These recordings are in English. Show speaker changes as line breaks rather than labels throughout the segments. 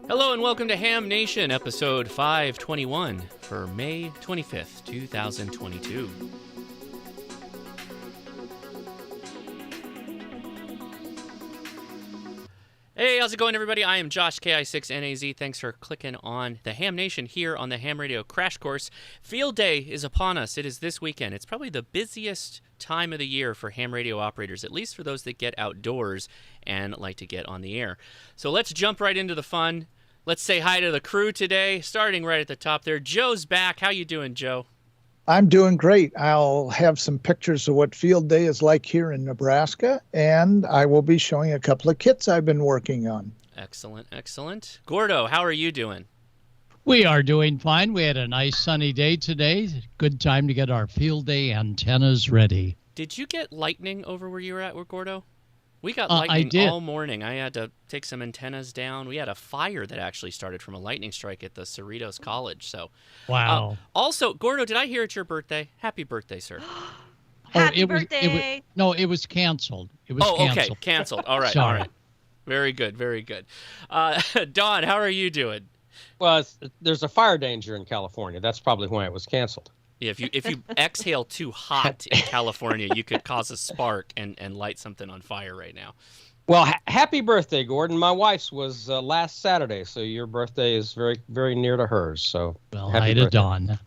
Hello and welcome to Ham Nation, episode 521 for May 25th, 2022. Hey, how's it going, everybody? I am Josh, KI6NAZ. Thanks for clicking on the Ham Nation here on the Ham Radio Crash Course. Field Day is upon us. It is this weekend. It's probably the busiest time of the year for ham radio operators, at least for those that get outdoors and like to get on the air. So let's jump right into the fun. Let's say hi to the crew today, starting right at the top there. Joe's back. How you doing, Joe?
I'm doing great. I'll have some pictures of what field day is like here in Nebraska, and I will be showing a couple of kits I've been working on.
Excellent, excellent. Gordo, how are you doing?
We are doing fine. We had a nice sunny day today. Good time to get our field day antennas ready.
Did you get lightning over where you were at, Gordo? We got lightning all morning. I had to take some antennas down. We had a fire that actually started from a lightning strike at the Cerritos College. So,
wow.
Also, Gordo, did I hear it's your birthday? Happy birthday, sir.
Happy birthday.
It was canceled. It was canceled.
Okay, canceled. All right,
Sorry.
all right. Very good, very good. Don, how are you doing?
Well, there's a fire danger in California. That's probably why it was canceled.
Yeah, if you exhale too hot in California, you could cause a spark and light something on fire right now.
Well, happy birthday, Gordon. My wife's was last Saturday, so your birthday is very, very near to hers. So,
well,
happy
hi to
birthday.
Dawn.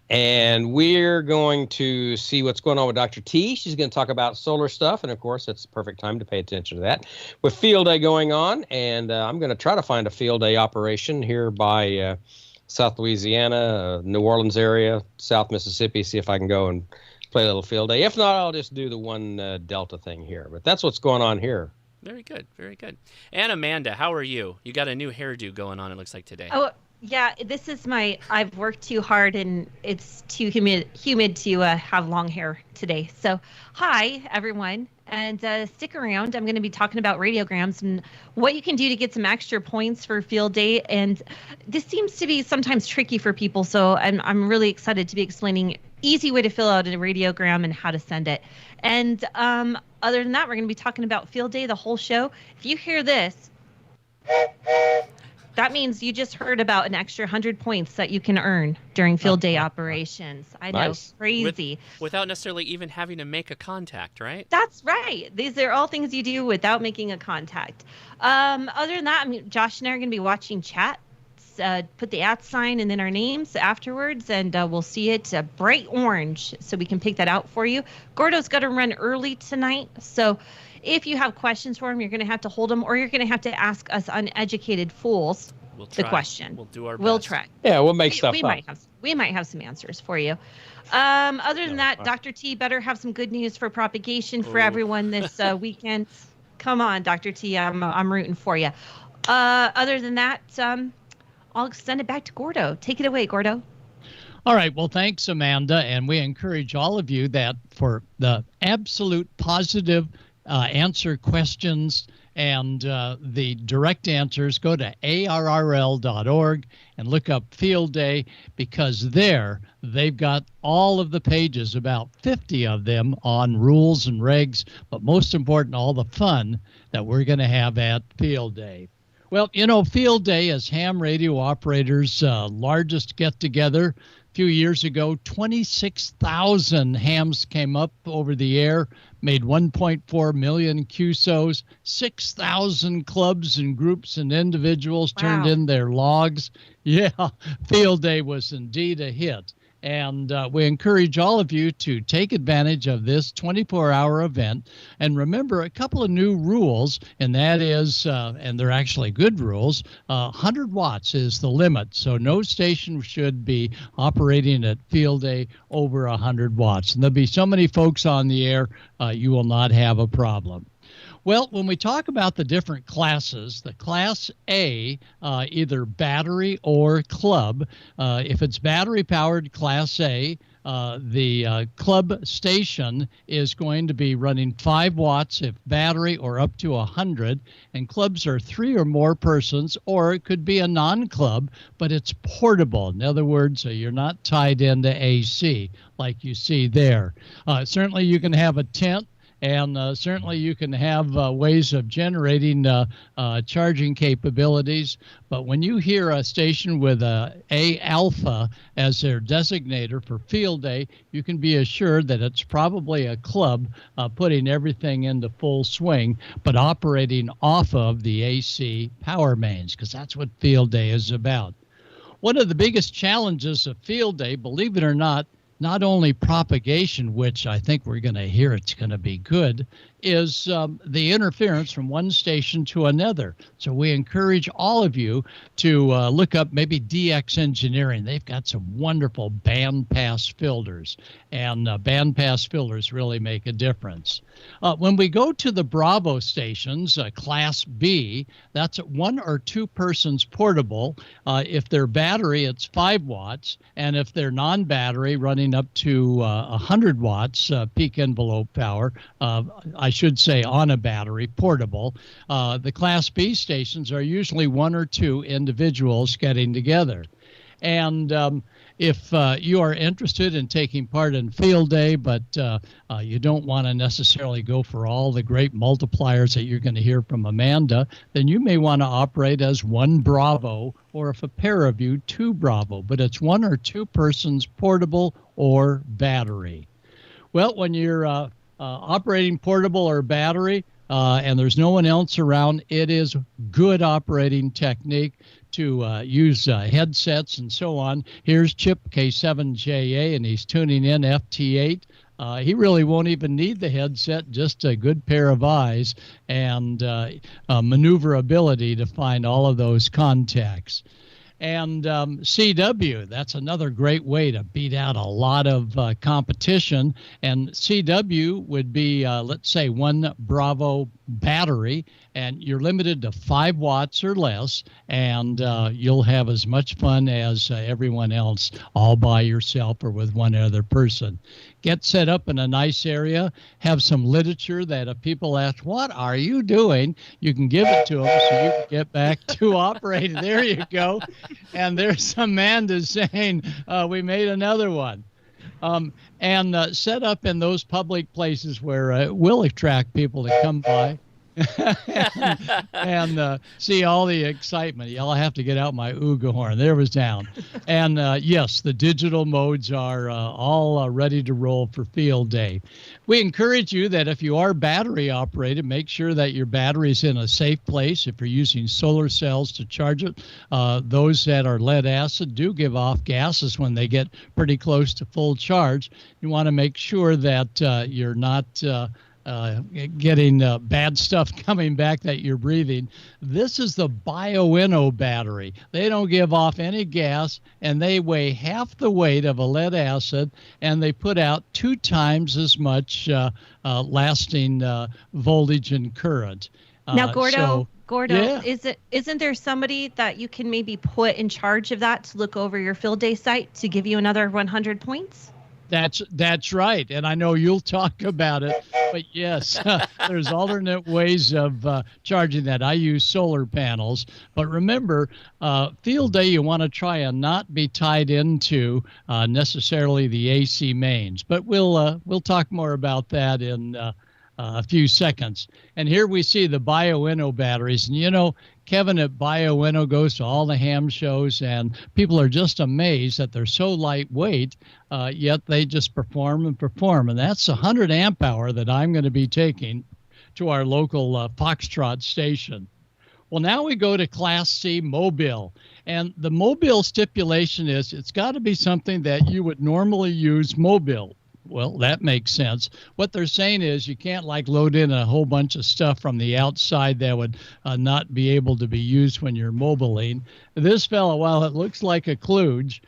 And we're going to see what's going on with Dr. T. She's going to talk about solar stuff, and of course, it's the perfect time to pay attention to that. With field day going on, and I'm going to try to find a field day operation here by South Louisiana, New Orleans area, South Mississippi, see if I can go and play a little field day. If not, I'll just do the one Delta thing here. But that's what's going on here.
Very good, very good. And Amanda, how are you? You got a new hairdo going on, it looks like, today.
Oh, yeah, this is I've worked too hard and it's too humid to have long hair today. So, hi, everyone. And stick around. I'm going to be talking about radiograms and what you can do to get some extra points for field day. And this seems to be sometimes tricky for people. So I'm really excited to be explaining easy way to fill out a radiogram and how to send it. And other than that, we're going to be talking about field day, the whole show. If you hear this, that means you just heard about an extra 100 points that you can earn during field day operations. I know,
Nice.
crazy.
Without necessarily even having to make a contact, right?
That's right. These are all things you do without making a contact. Other than that, I mean, Josh and I are going to be watching chat. Put the @ sign and then our names afterwards, and we'll see it bright orange so we can pick that out for you. Gordo's got to run early tonight, so if you have questions for him, you're going to have to hold them, or you're going to have to ask us uneducated fools the question.
We'll do our best.
We'll try.
Yeah, we'll make stuff up.
We might have some answers for you. Other than that, Dr. T better have some good news for propagation for everyone this weekend. Come on, Dr. T, I'm rooting for you. Other than that, I'll send it back to Gordo. Take it away, Gordo.
All right. Well, thanks, Amanda. And we encourage all of you that for the absolute positive answer questions and the direct answers, go to ARRL.org and look up Field Day, because there they've got all of the pages, about 50 of them, on rules and regs, but most important, all the fun that we're going to have at Field Day. Well, you know, Field Day is ham radio operators' largest get-together. A few years ago, 26,000 hams came up over the air, made 1.4 million QSOs, 6,000 clubs and groups and individuals turned in their logs. Yeah, Field Day was indeed a hit. And we encourage all of you to take advantage of this 24-hour event. And remember a couple of new rules, and that is, and they're actually good rules, 100 watts is the limit. So no station should be operating at Field Day over 100 watts. And there'll be so many folks on the air, you will not have a problem. Well, when we talk about the different classes, the Class A, either battery or club, if it's battery-powered Class A, The club station is going to be running 5 watts if battery or up to 100, and clubs are 3 or more persons, or it could be a non-club, but it's portable. In other words, you're not tied into AC like you see there. Certainly you can have a tent, and certainly you can have ways of generating charging capabilities. But when you hear a station with A alpha as their designator for field day, you can be assured that it's probably a club putting everything into full swing, but operating off of the AC power mains, because that's what field day is about. One of the biggest challenges of field day, believe it or not only propagation, which I think we're going to hear it's going to be good, is the interference from one station to another. So we encourage all of you to look up maybe DX Engineering. They've got some wonderful bandpass filters, and bandpass filters really make a difference. When we go to the Bravo stations, Class B, that's 1 or 2 persons portable. If they're battery, it's 5 watts, and if they're non-battery, running up to 100 watts peak envelope power, I should say on a battery, portable. The Class B stations are usually 1 or 2 individuals getting together. And if you are interested in taking part in field day, but you don't want to necessarily go for all the great multipliers that you're going to hear from Amanda, then you may want to operate as 1 Bravo, or if a pair of you, 2 Bravo. But it's 1 or 2 persons portable or battery. Well, when you're operating portable or battery, and there's no one else around, it is good operating technique to use headsets and so on. Here's Chip K7JA, and he's tuning in FT8. He really won't even need the headset, just a good pair of eyes and maneuverability to find all of those contacts. And CW, that's another great way to beat out a lot of competition. And CW would be, let's say, 1 Bravo battery, and you're limited to 5 watts or less, and you'll have as much fun as everyone else all by yourself or with 1 other person. Get set up in a nice area, have some literature that if people ask, what are you doing? You can give it to them so you can get back to operating. There you go. And there's Amanda saying, we made another one. And set up in those public places where it will attract people to come by and see all the excitement. Y'all have to get out my ooga horn. There was down. And yes, the digital modes are all ready to roll for field day. We encourage you that if you are battery operated, make sure that your battery is in a safe place. If you're using solar cells to charge it, those that are lead acid do give off gases when they get pretty close to full charge. You want to make sure that you're not getting bad stuff coming back that you're breathing. This is the BioInno battery. They don't give off any gas, and they weigh half the weight of a lead acid, and they put out 2 times as much lasting voltage and current.
Now, Gordo,
yeah.
Isn't there somebody that you can maybe put in charge of that to look over your field day site to give you another 100 points?
That's right, and I know you'll talk about it, but yes, there's alternate ways of charging that. I use solar panels, but remember, field day you want to try and not be tied into necessarily the AC mains, but we'll talk more about that in a few seconds. And here we see the BioInno batteries, and you know, Kevin at BioInno goes to all the ham shows, and people are just amazed that they're so lightweight, yet they just perform and perform. And that's 100 amp hour that I'm going to be taking to our local Foxtrot station. Well, now we go to Class C Mobile. And the Mobile stipulation is it's got to be something that you would normally use mobile. Well, that makes sense. What they're saying is you can't like load in a whole bunch of stuff from the outside that would not be able to be used when you're mobiling. This fellow, while it looks like a kludge,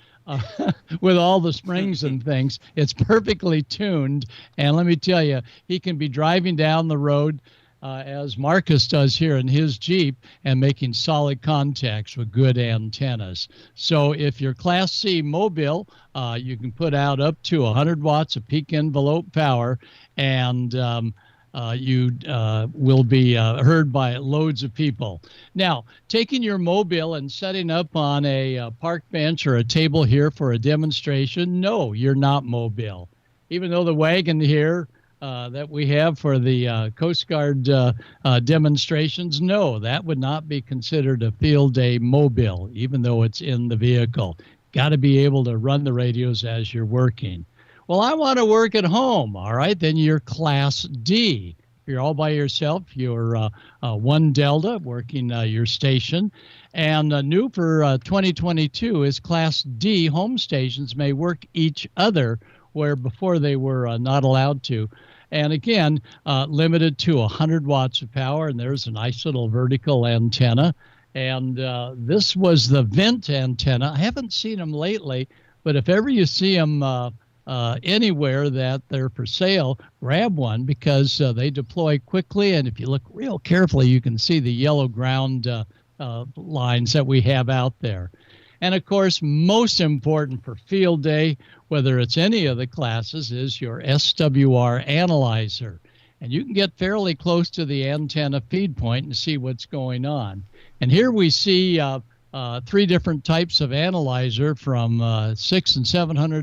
with all the springs and things, it's perfectly tuned. And let me tell you, he can be driving down the road as Marcus does here in his Jeep, and making solid contacts with good antennas. So if you're Class C mobile, you can put out up to 100 watts of peak envelope power, and you will be heard by loads of people. Now, taking your mobile and setting up on a park bench or a table here for a demonstration, no, you're not mobile. Even though the wagon here that we have for the Coast Guard demonstrations, no, that would not be considered a field day mobile, even though it's in the vehicle. Got to be able to run the radios as you're working. Well, I want to work at home. All right, then you're Class D. If you're all by yourself, you're 1 Delta working your station. And new for 2022 is Class D. Home stations may work each other, where before they were not allowed to. And again, limited to 100 watts of power, and there's a nice little vertical antenna. And this was the vent antenna. I haven't seen them lately, but if ever you see them anywhere that they're for sale, grab one, because they deploy quickly. And if you look real carefully, you can see the yellow ground lines that we have out there. And of course, most important for field day, whether it's any of the classes, is your SWR analyzer. And you can get fairly close to the antenna feed point and see what's going on. And here we see 3 different types of analyzer, from $600 and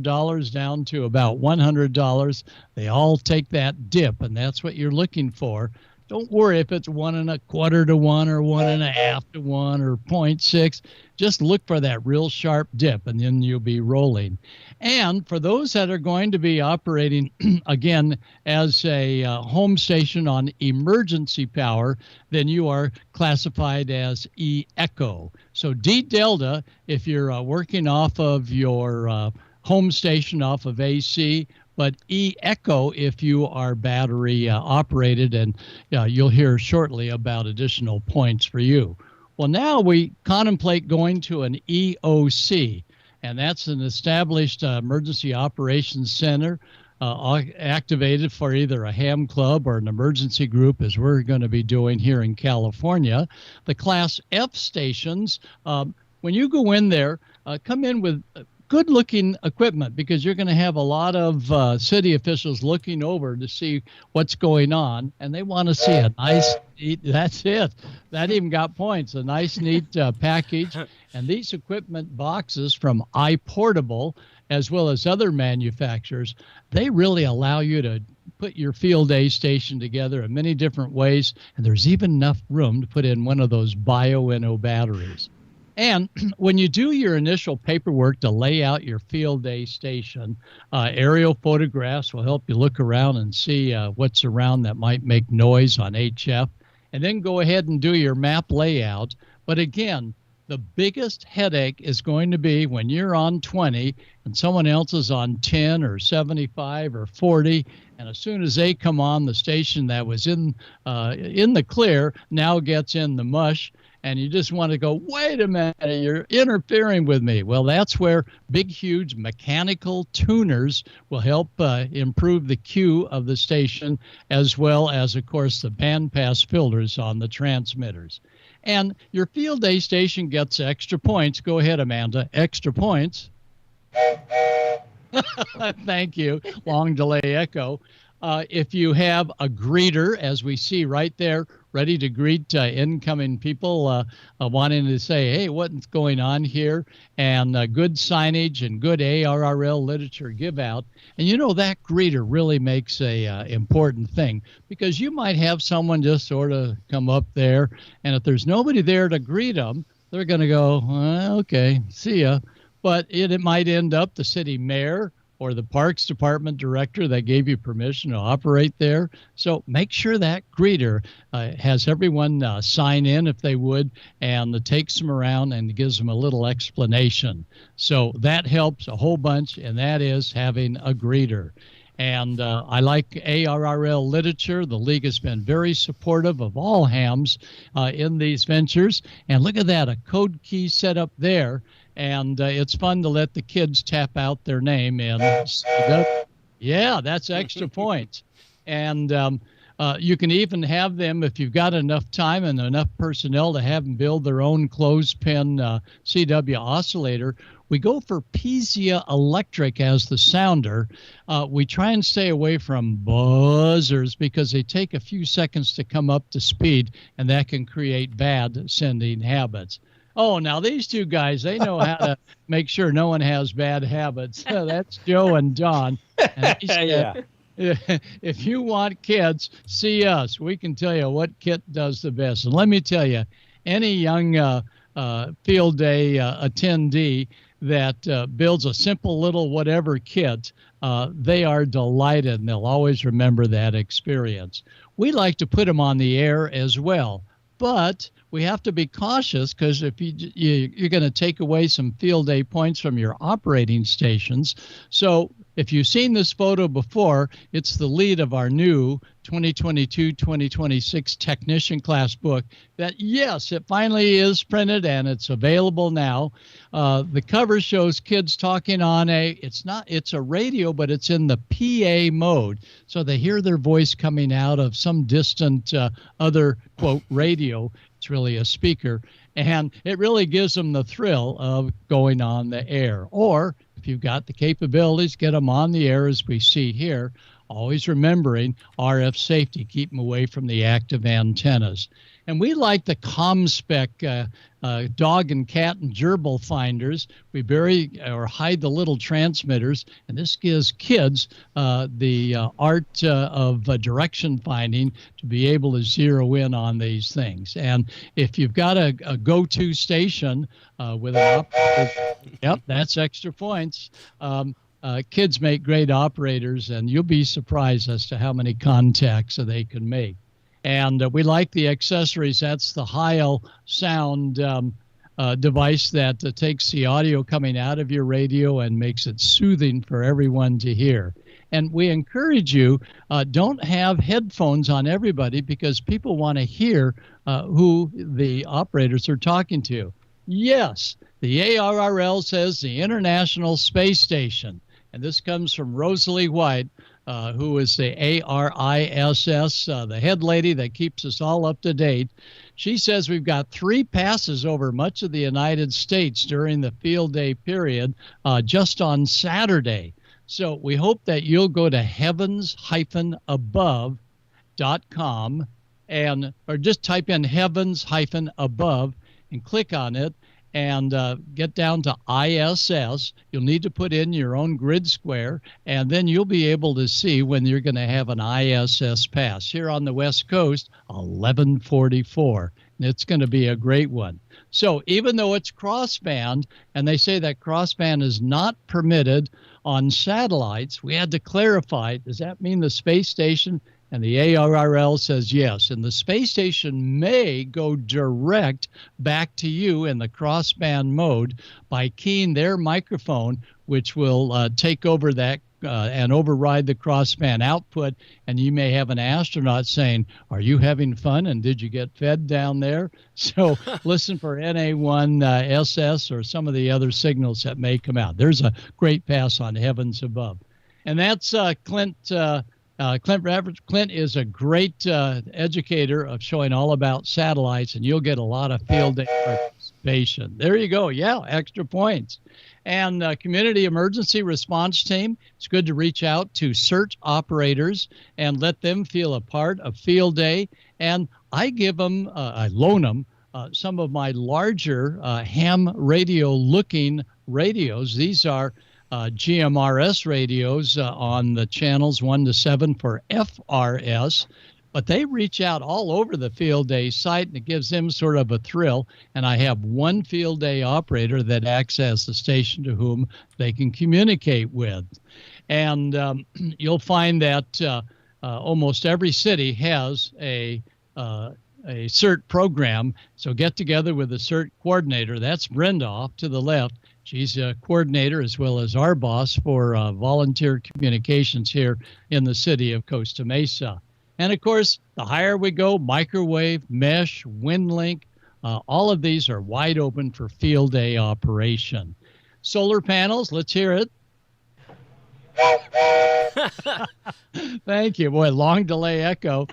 $700 down to about $100. They all take that dip, and that's what you're looking for. Don't worry if it's 1 1/4 to 1 or 1 1/2 to 1 or 0.6. Just look for that real sharp dip, and then you'll be rolling. And for those that are going to be operating, again, as a home station on emergency power, then you are classified as E-Echo. So D-Delta, if you're working off of your home station off of AC, but E-Echo if you are battery operated, and you'll hear shortly about additional points for you. Well, now we contemplate going to an EOC, and that's an established emergency operations center activated for either a ham club or an emergency group, as we're going to be doing here in California. The Class F stations, when you go in there, come in with good-looking equipment, because you're going to have a lot of city officials looking over to see what's going on, and they want to see a nice, neat, that's it. That even got points, a nice, neat package. And these equipment boxes from iPortable, as well as other manufacturers, they really allow you to put your field day station together in many different ways, and there's even enough room to put in one of those Bio-Inno batteries. And when you do your initial paperwork to lay out your field day station, aerial photographs will help you look around and see what's around that might make noise on HF, and then go ahead and do your map layout. But again, the biggest headache is going to be when you're on 20 and someone else is on 10 or 75 or 40, and as soon as they come on, the station that was in the clear now gets in the mush. And you just want to go, wait a minute, you're interfering with me. Well, that's where big, huge mechanical tuners will help improve the Q of the station, as well as, of course, the bandpass filters on the transmitters. And your field day station gets extra points. Go ahead, Amanda. Extra points. Thank you. Long delay echo. If you have a greeter, as we see right there, ready to greet incoming people wanting to say, hey, what's going on here? And good signage and good ARRL literature give out. And you know, that greeter really makes a important thing, because you might have someone just sort of come up there, and if there's nobody there to greet them, they're going to go, okay, see ya. But it might end up the city mayor or the Parks Department director that gave you permission to operate there. So make sure that greeter has everyone sign in, if they would, and takes them around and gives them a little explanation. So that helps a whole bunch, and that is having a greeter. And I like ARRL literature. The league has been very supportive of all hams in these ventures. And look at that, a code key set up there. And it's fun to let the kids tap out their name. And yeah, that's extra points. And You can even have them, if you've got enough time and enough personnel, to have them build their own clothespin CW oscillator. We go for Piezo Electric as the sounder. We try and stay away from buzzers because they take a few seconds to come up to speed, and that can create bad sending habits. Oh, now these two guys, they know how to make sure no one has bad habits. That's Joe and Don. And
Yeah.
If you want kits, see us. We can tell you what kit does the best. And let me tell you, any young field day attendee that builds a simple little whatever kit, they are delighted, and they'll always remember that experience. We like to put them on the air as well, but we have to be cautious because if you're going to take away some field day points from your operating stations. So if you've seen this photo before, it's the lead of our new 2022-2026 technician class book that, yes, it finally is printed and it's available now. The cover shows kids talking on it's a radio, but it's in the PA mode. So they hear their voice coming out of some distant other, quote, radio. It's really a speaker. And it really gives them the thrill of going on the air. Or if you've got the capabilities, get them on the air as we see here. Always remembering RF safety, keep them away from the active antennas. And we like the ComSpec dog and cat and gerbil finders. We bury or hide the little transmitters, and this gives kids the art of direction finding to be able to zero in on these things. And if you've got a go-to station with an operator, yep, that's extra points. Kids make great operators, and you'll be surprised as to how many contacts they can make. And we like the accessories. That's the Heil sound device that takes the audio coming out of your radio and makes it soothing for everyone to hear. And we encourage you, don't have headphones on everybody because people want to hear who the operators are talking to. Yes, the ARRL says the International Space Station. And this comes from Rosalie White, who is the ARISS, the head lady that keeps us all up to date. She says we've got 3 passes over much of the United States during the field day period just on Saturday. So we hope that you'll go to heavens-above.com or just type in heavens-above and click on it. And get down to ISS. You'll need to put in your own grid square, and then you'll be able to see when you're going to have an ISS pass. Here on the West Coast, 11:44. And it's going to be a great one. So even though it's crossband, and they say that crossband is not permitted on satellites, we had to clarify, does that mean the space station? And the ARRL says yes. And the space station may go direct back to you in the crossband mode by keying their microphone, which will take over that and override the crossband output. And you may have an astronaut saying, are you having fun? And did you get fed down there? So listen for NA1 SS or some of the other signals that may come out. There's a great pass on Heavens Above. And that's Clint. Clint is a great educator of showing all about satellites, and you'll get a lot of field day participation. There you go. Yeah, extra points. And community emergency response team, it's good to reach out to CERT operators and let them feel a part of field day. And I loan them some of my larger ham radio looking radios. These are GMRS radios on the channels 1 to 7 for FRS, but they reach out all over the field day site, and it gives them sort of a thrill. And I have one field day operator that acts as the station to whom they can communicate with. And you'll find that almost every city has a CERT program. So get together with the CERT coordinator. That's Brenda off to the left. She's a coordinator as well as our boss for volunteer communications here in the city of Costa Mesa. And of course, the higher we go, microwave, mesh, WindLink, all of these are wide open for field day operation. Solar panels, let's hear it. Thank you. Boy, long delay echo.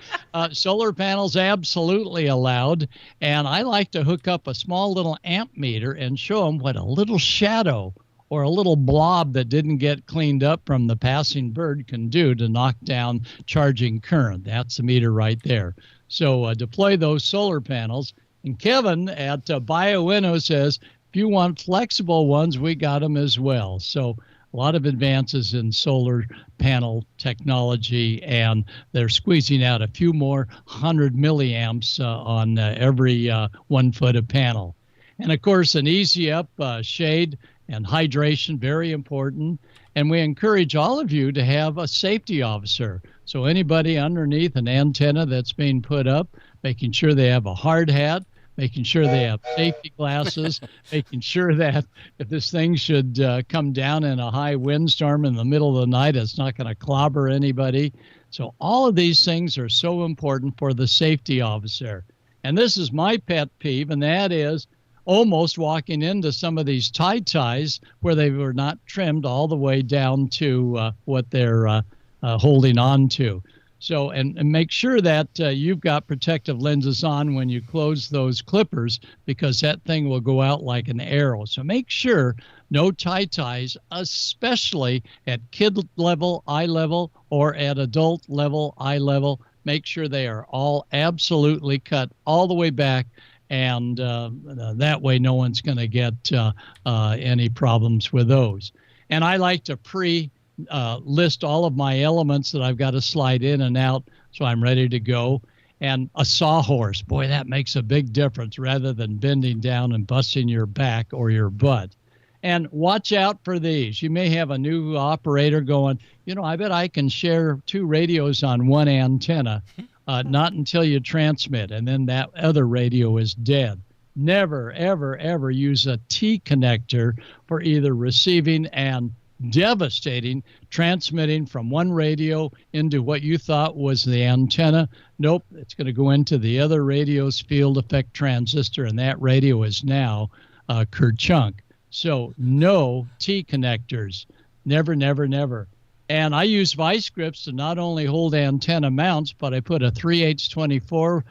Solar panels absolutely allowed. And I like to hook up a small little amp meter and show them what a little shadow or a little blob that didn't get cleaned up from the passing bird can do to knock down charging current. That's the meter right there. So deploy those solar panels. And Kevin at BioInno says, if you want flexible ones, we got them as well. So a lot of advances in solar panel technology, and they're squeezing out a few more 100 milliamps on every 1 foot of panel. And of course, an easy up shade and hydration, very important. And we encourage all of you to have a safety officer. So anybody underneath an antenna that's being put up, making sure they have a hard hat, making sure they have safety glasses, making sure that if this thing should come down in a high windstorm in the middle of the night, it's not going to clobber anybody. So all of these things are so important for the safety officer. And this is my pet peeve, and that is almost walking into some of these ties where they were not trimmed all the way down to what they're holding on to. So, and make sure that you've got protective lenses on when you close those clippers, because that thing will go out like an arrow. So make sure no ties, especially at kid level, eye level, or at adult level, eye level. Make sure they are all absolutely cut all the way back, and that way no one's going to get any problems with those. And I like to list all of my elements that I've got to slide in and out so I'm ready to go. And a sawhorse, boy, that makes a big difference rather than bending down and busting your back or your butt. And watch out for these. You may have a new operator going, I bet I can share 2 radios on one antenna. Not until you transmit, and then that other radio is dead. Never, ever, ever use a T connector for either receiving and devastating transmitting from one radio into what you thought was the antenna. Nope, it's going to go into the other radio's field effect transistor, and that radio is now kerchunk. So no T connectors. Never, never, never. And I use vice grips to not only hold antenna mounts, but I put a 3/8-24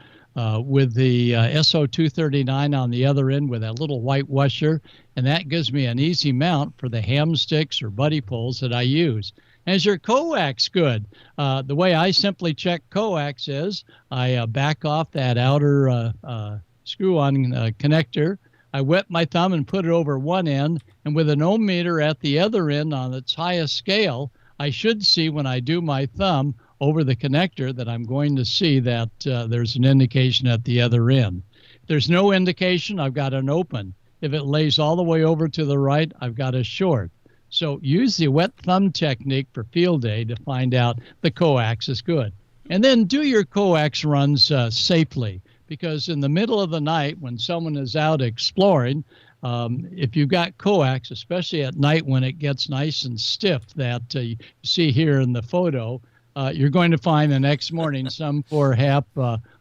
with the SO239 on the other end with that little white washer, and that gives me an easy mount for the ham sticks or buddy poles that I use. And is your coax good? The way I simply check coax is I back off that outer screw-on connector. I wet my thumb and put it over one end, and with an ohm meter at the other end on its highest scale, I should see when I do my thumb over the connector that I'm going to see that there's an indication at the other end. If there's no indication, I've got an open. If it lays all the way over to the right, I've got a short. So use the wet thumb technique for field day to find out the coax is good. And then do your coax runs safely, because in the middle of the night when someone is out exploring, if you've got coax, especially at night when it gets nice and stiff that you see here in the photo, you're going to find the next morning some poor hap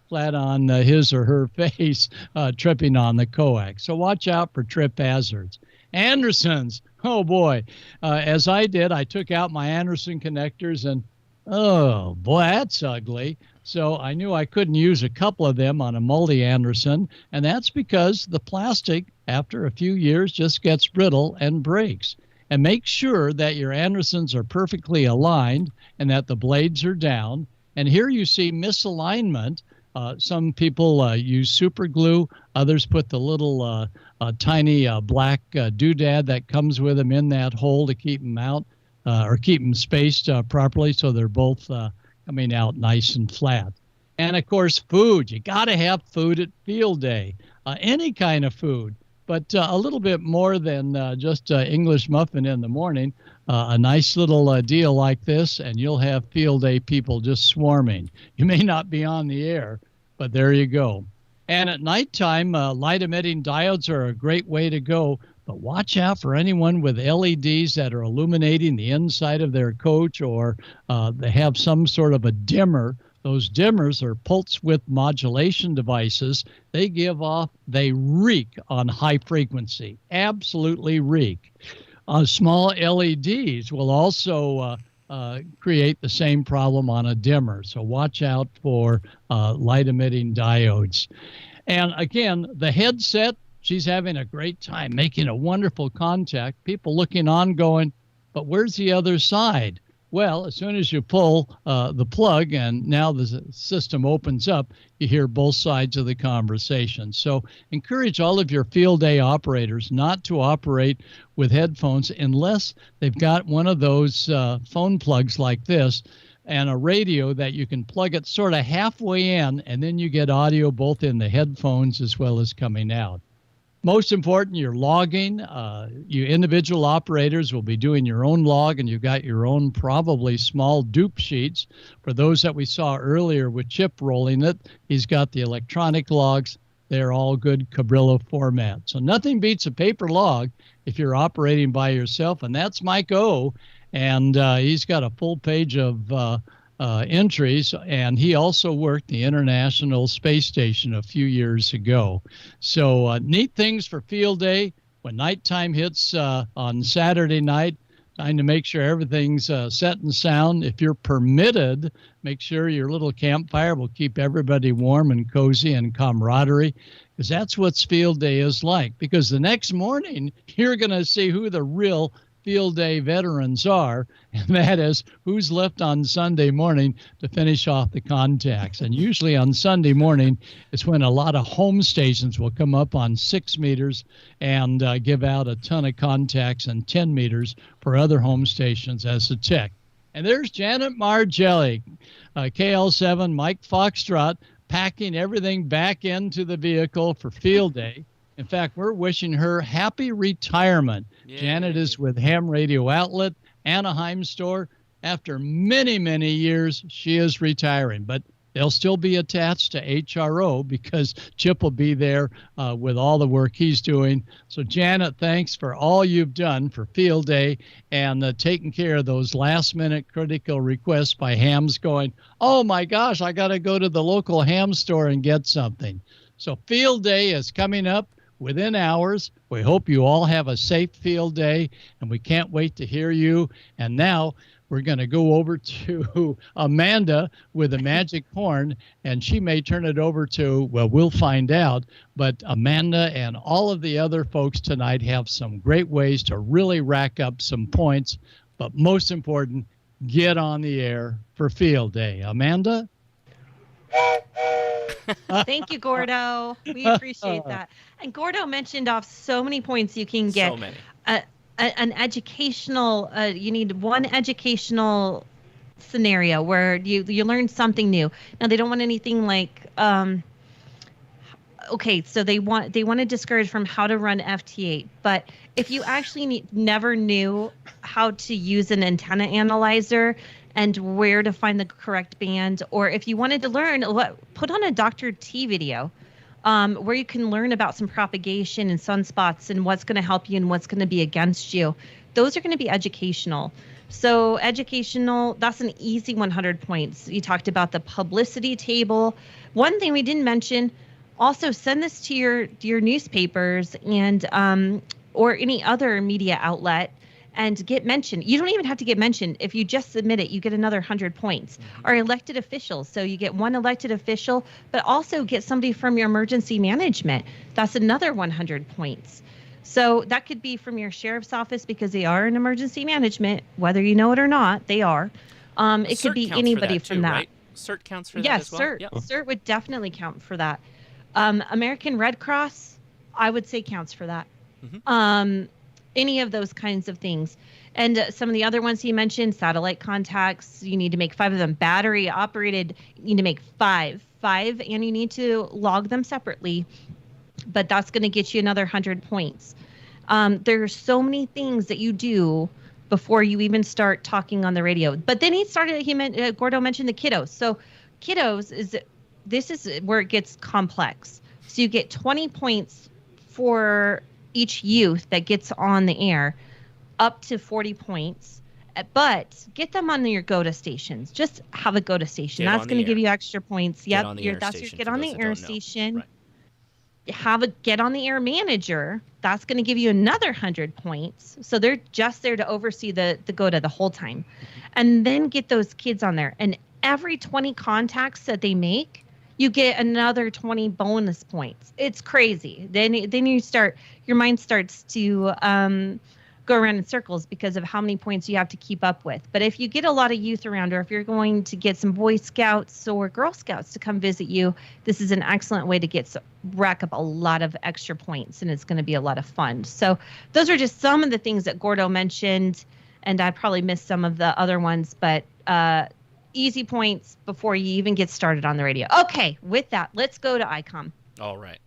flat on his or her face tripping on the coax. So watch out for trip hazards. Andersons, oh boy. As I did, I took out my Anderson connectors and, oh boy, that's ugly. So I knew I couldn't use a couple of them on a multi-Anderson, and that's because the plastic, after a few years, just gets brittle and breaks. And make sure that your Andersons are perfectly aligned and that the blades are down. And here you see misalignment. Some people use super glue. Others put the little tiny black doodad that comes with them in that hole to keep them out or keep them spaced properly so they're both coming out nice and flat. And, of course, food. You got to have food at field day, any kind of food. But a little bit more than just English muffin in the morning, a nice little deal like this, and you'll have field day people just swarming. You may not be on the air, but there you go. And at nighttime, light-emitting diodes are a great way to go, but watch out for anyone with LEDs that are illuminating the inside of their coach, or they have some sort of a dimmer. Those dimmers are pulse width modulation devices. They reek on high frequency, absolutely reek. Small LEDs will also create the same problem on a dimmer. So watch out for light-emitting diodes. And again, the headset, she's having a great time, making a wonderful contact. People looking on going, but where's the other side? Well, as soon as you pull the plug and now the system opens up, you hear both sides of the conversation. So encourage all of your field day operators not to operate with headphones unless they've got one of those phone plugs like this and a radio that you can plug it sort of halfway in, and then you get audio both in the headphones as well as coming out. Most important, you're logging. You individual operators will be doing your own log, and you've got your own probably small dupe sheets. For those that we saw earlier with Chip rolling it, he's got the electronic logs. They're all good Cabrillo format. So nothing beats a paper log if you're operating by yourself, and that's Mike O. And he's got a full page of entries, and he also worked the International Space Station a few years ago. So neat things for field day. When nighttime hits on Saturday night, time to make sure everything's set and sound. If you're permitted, make sure your little campfire will keep everybody warm and cozy and camaraderie, because that's what field day is like. Because the next morning, you're going to see who the real field day veterans are, and that is who's left on Sunday morning to finish off the contacts. And usually on Sunday morning is when a lot of home stations will come up on 6 meters and give out a ton of contacts and 10 meters for other home stations as a tech. And there's Janet Margelli, KL7 Mike Foxtrot, packing everything back into the vehicle for field day. In fact, we're wishing her happy retirement. Yay. Janet is with Ham Radio Outlet, Anaheim store. After many, many years, she is retiring, but they'll still be attached to HRO because Chip will be there with all the work he's doing. So, Janet, thanks for all you've done for field day and taking care of those last-minute critical requests by hams going, oh, my gosh, I got to go to the local ham store and get something. So field day is coming up within hours. We hope you all have a safe field day, and we can't wait to hear you. And now we're going to go over to Amanda with a magic horn, and she may turn it over to, well, we'll find out. But Amanda and all of the other folks tonight have some great ways to really rack up some points. But most important, get on the air for field day. Amanda?
Thank you, Gordo. We appreciate that. And Gordo mentioned off so many points you can get. So many. An educational, you need one educational scenario where you learn something new. Now, they don't want anything like, okay, so they want to discourage from how to run FT8. But if you actually never knew how to use an antenna analyzer and where to find the correct band, or if you wanted to learn, put on a Dr. T video where you can learn about some propagation and sunspots and what's going to help you and what's going to be against you. Those are going to be educational. So educational, that's an easy 100 points. You talked about the publicity table. One thing we didn't mention, also send this to your newspapers and or any other media outlet and get mentioned. You don't even have to get mentioned. If you just submit it, you get another 100 points. Or elected officials. So you get one elected official, but also get somebody from your emergency management. That's another 100 points. So that could be from your sheriff's office because they are in emergency management, whether you know it or not, they are. It could be anybody from that.
Right? CERT counts for that as well?
Yes, CERT would definitely count for that. American Red Cross, I would say counts for that. Mm-hmm. Any of those kinds of things. And some of the other ones he mentioned, satellite contacts, you need to make 5 of them. Battery operated, you need to make 5, and you need to log them separately. But that's going to get you another 100 points. There are so many things that you do before you even start talking on the radio. But then Gordo mentioned the kiddos. So kiddos this is where it gets complex. So you get 20 points for each youth that gets on the air, up to 40 points, but get them on your GOTA stations. Just have a GOTA station. That's going to give you extra points. Yep, that's your get on the air station. Right. get on the air manager. That's going to give you another 100 points. So they're just there to oversee the GOTA the whole time. And then get those kids on there. And every 20 contacts that they make, you get another 20 bonus points. It's crazy. Then your mind starts to go around in circles because of how many points you have to keep up with. But if you get a lot of youth around, or if you're going to get some Boy Scouts or Girl Scouts to come visit you, this is an excellent way to rack up a lot of extra points, and it's going to be a lot of fun. So those are just some of the things that Gordo mentioned, and I probably missed some of the other ones, but easy points before you even get started on the radio. Okay, with that, let's go to ICOM.
All right.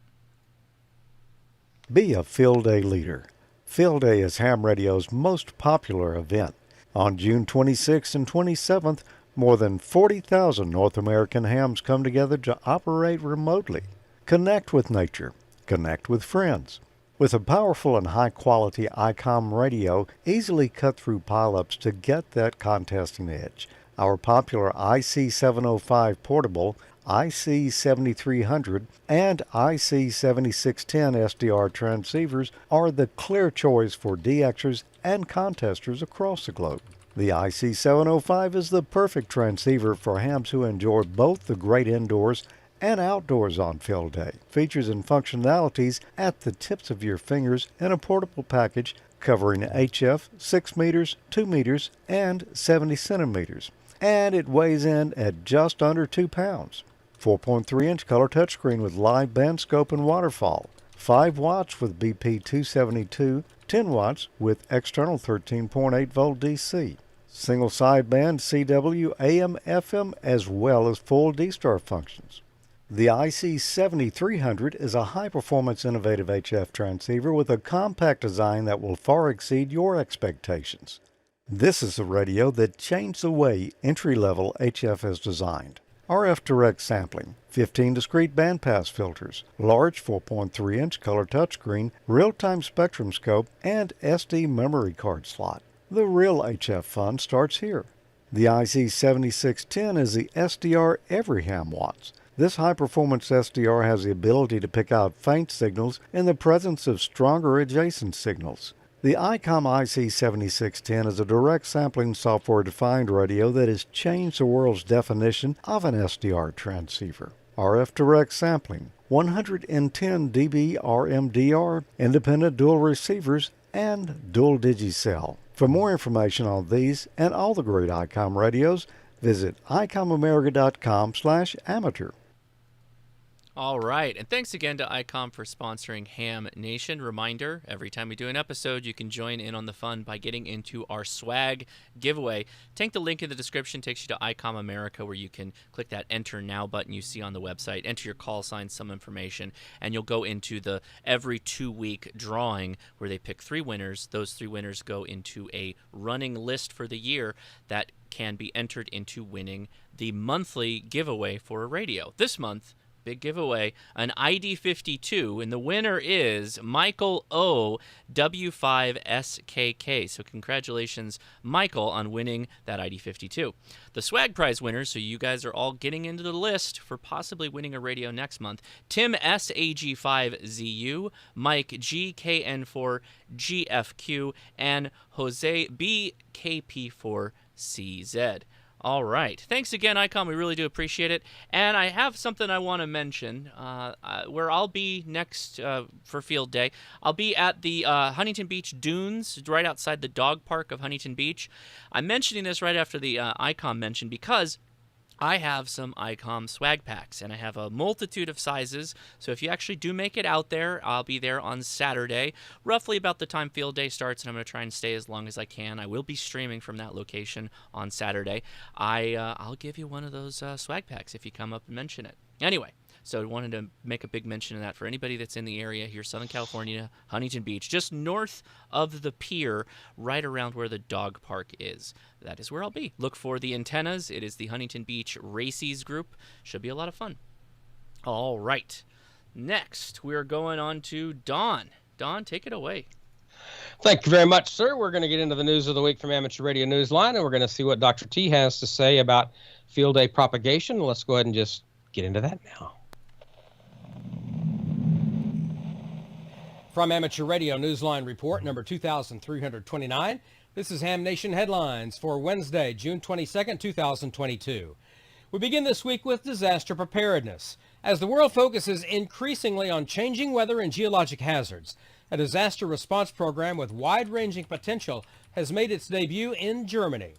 Be a Field Day leader. Field Day is ham radio's most popular event. On June 26th and 27th, more than 40,000 North American hams come together to operate remotely. Connect with nature. Connect with friends. With a powerful and high-quality ICOM radio, easily cut through pileups to get that contesting edge. Our popular IC705 portable, IC7300, and IC7610 SDR transceivers are the clear choice for DXers and contesters across the globe. The IC705 is the perfect transceiver for hams who enjoy both the great indoors and outdoors on Field Day. Features and functionalities at the tips of your fingers in a portable package covering HF 6 meters, 2 meters, and 70 centimeters. And it weighs in at just under 2 pounds. 4.3-inch color touchscreen with live band scope and waterfall. 5 watts with BP 272, 10 watts with external 13.8 volt DC. Single sideband CW, AM, FM, as well as full D-Star functions. The IC7300 is a high-performance innovative HF transceiver with a compact design that will far exceed your expectations. This is a radio that changed the way entry-level HF is designed. RF direct sampling, 15 discrete bandpass filters, large 4.3-inch color touchscreen, real-time spectrum scope, and SD memory card slot. The real HF fun starts here. The IC7610 is the SDR every ham wants. This high-performance SDR has the ability to pick out faint signals in the presence of stronger adjacent signals. The ICOM IC7610 is a direct sampling software-defined radio that has changed the world's definition of an SDR transceiver. RF direct sampling, 110 dB RMDR, independent dual receivers, and dual digicell. For more information on these and all the great ICOM radios, visit icomamerica.com/amateur.
All right, and thanks again to ICOM for sponsoring Ham Nation. Reminder, every time we do an episode, you can join in on the fun by getting into our swag giveaway. Take the link in the description, takes you to ICOM America, where you can click that Enter Now button you see on the website, enter your call sign, some information, and you'll go into the every 2-week drawing where they pick 3 winners. Those 3 winners go into a running list for the year that can be entered into winning the monthly giveaway for a radio. This month, big giveaway, an ID52, and the winner is Michael O. W5SKK. So congratulations, Michael, on winning that ID52. The swag prize winners, so you guys are all getting into the list for possibly winning a radio next month: Tim SAG5ZU, Mike GKN4GFQ, and Jose BKP4CZ. All right. Thanks again, ICOM. We really do appreciate it. And I have something I want to mention where I'll be next for Field Day. I'll be at the Huntington Beach Dunes, right outside the dog park of Huntington Beach. I'm mentioning this right after the ICOM mention because I have some ICOM swag packs, and I have a multitude of sizes. So if you actually do make it out there, I'll be there on Saturday, roughly about the time Field Day starts, and I'm going to try and stay as long as I can. I will be streaming from that location on Saturday. I'll give you one of those swag packs if you come up and mention it. Anyway, so I wanted to make a big mention of that for anybody that's in the area here, Southern California, Huntington Beach, just north of the pier, right around where the dog park is. That is where I'll be. Look for the antennas. It is the Huntington Beach Racies group. Should be a lot of fun. All right. Next, we're going on to Don. Don, take it away.
Thank you very much, sir. We're going to get into the news of the week from Amateur Radio Newsline, and we're going to see what Dr. T has to say about Field Day propagation. Let's go ahead and just get into that now. From Amateur Radio Newsline Report number 2329, this is Ham Nation Headlines for Wednesday, June 22nd, 2022. We begin this week with disaster preparedness. As the world focuses increasingly on changing weather and geologic hazards, a disaster response program with wide-ranging potential has made its debut in Germany.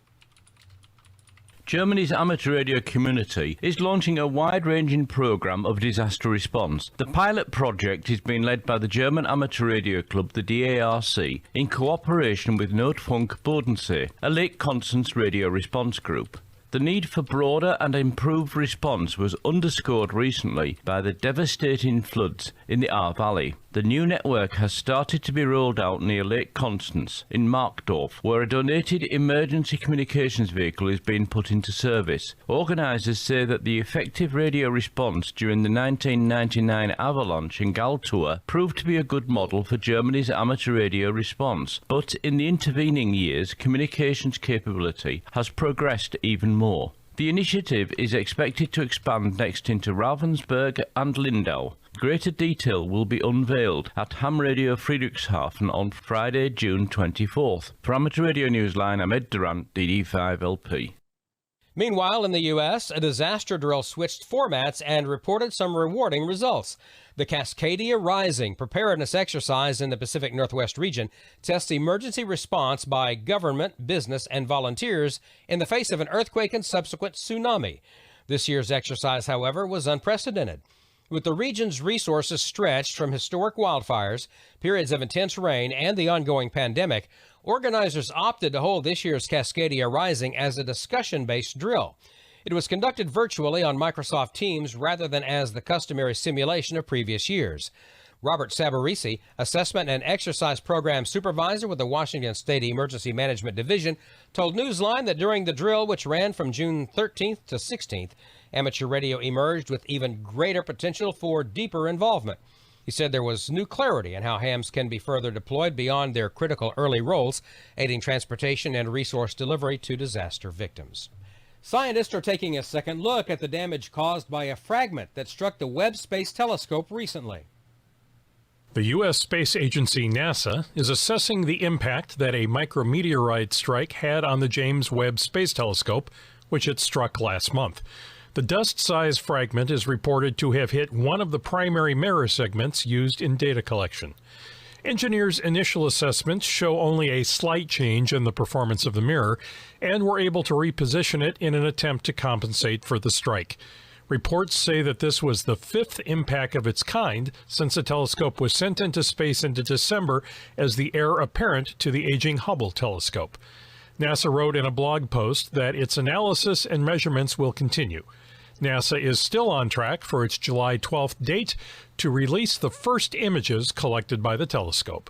Germany's amateur radio community is launching a wide-ranging programme of disaster response. The pilot project is being led by the German Amateur Radio Club, the DARC, in cooperation with Notfunk Bodensee, a Lake Constance radio response group. The need for broader and improved response was underscored recently by the devastating floods in the Ahr Valley. The new network has started to be rolled out near Lake Constance in Markdorf, where a donated emergency communications vehicle is being put into service. Organisers say that the effective radio response during the 1999 avalanche in Galtour proved to be a good model for Germany's amateur radio response, but in the intervening years, communications capability has progressed even more. The initiative is expected to expand next into Ravensburg and Lindau. Greater detail will be unveiled at Ham Radio Friedrichshafen on Friday, June 24th. For Amateur Radio Newsline, I'm Ed Durant, DD5LP.
Meanwhile, in the U.S., a disaster drill switched formats and reported some rewarding results. The Cascadia Rising preparedness exercise in the Pacific Northwest region tests emergency response by government, business, and volunteers in the face of an earthquake and subsequent tsunami. This year's exercise, however, was unprecedented. With the region's resources stretched from historic wildfires, periods of intense rain, and the ongoing pandemic, organizers opted to hold this year's Cascadia Rising as a discussion-based drill. It was conducted virtually on Microsoft Teams rather than as the customary simulation of previous years. Robert Sabarisi, Assessment and Exercise Program Supervisor with the Washington State Emergency Management Division, told Newsline that during the drill, which ran from June 13th to 16th, amateur radio emerged with even greater potential for deeper involvement. He said there was new clarity in how hams can be further deployed beyond their critical early roles, aiding transportation and resource delivery to disaster victims. Scientists are taking a second look at the damage caused by a fragment that struck the Webb Space Telescope recently.
The U.S. Space Agency NASA is assessing the impact that a micrometeorite strike had on the James Webb Space Telescope, which it struck last month. The dust-sized fragment is reported to have hit one of the primary mirror segments used in data collection. Engineers' initial assessments show only a slight change in the performance of the mirror and were able to reposition it in an attempt to compensate for the strike. Reports say that this was the fifth impact of its kind since the telescope was sent into space in December as the heir apparent to the aging Hubble telescope. NASA wrote in a blog post that its analysis and measurements will continue. NASA is still on track for its July 12th date to release the first images collected by the telescope.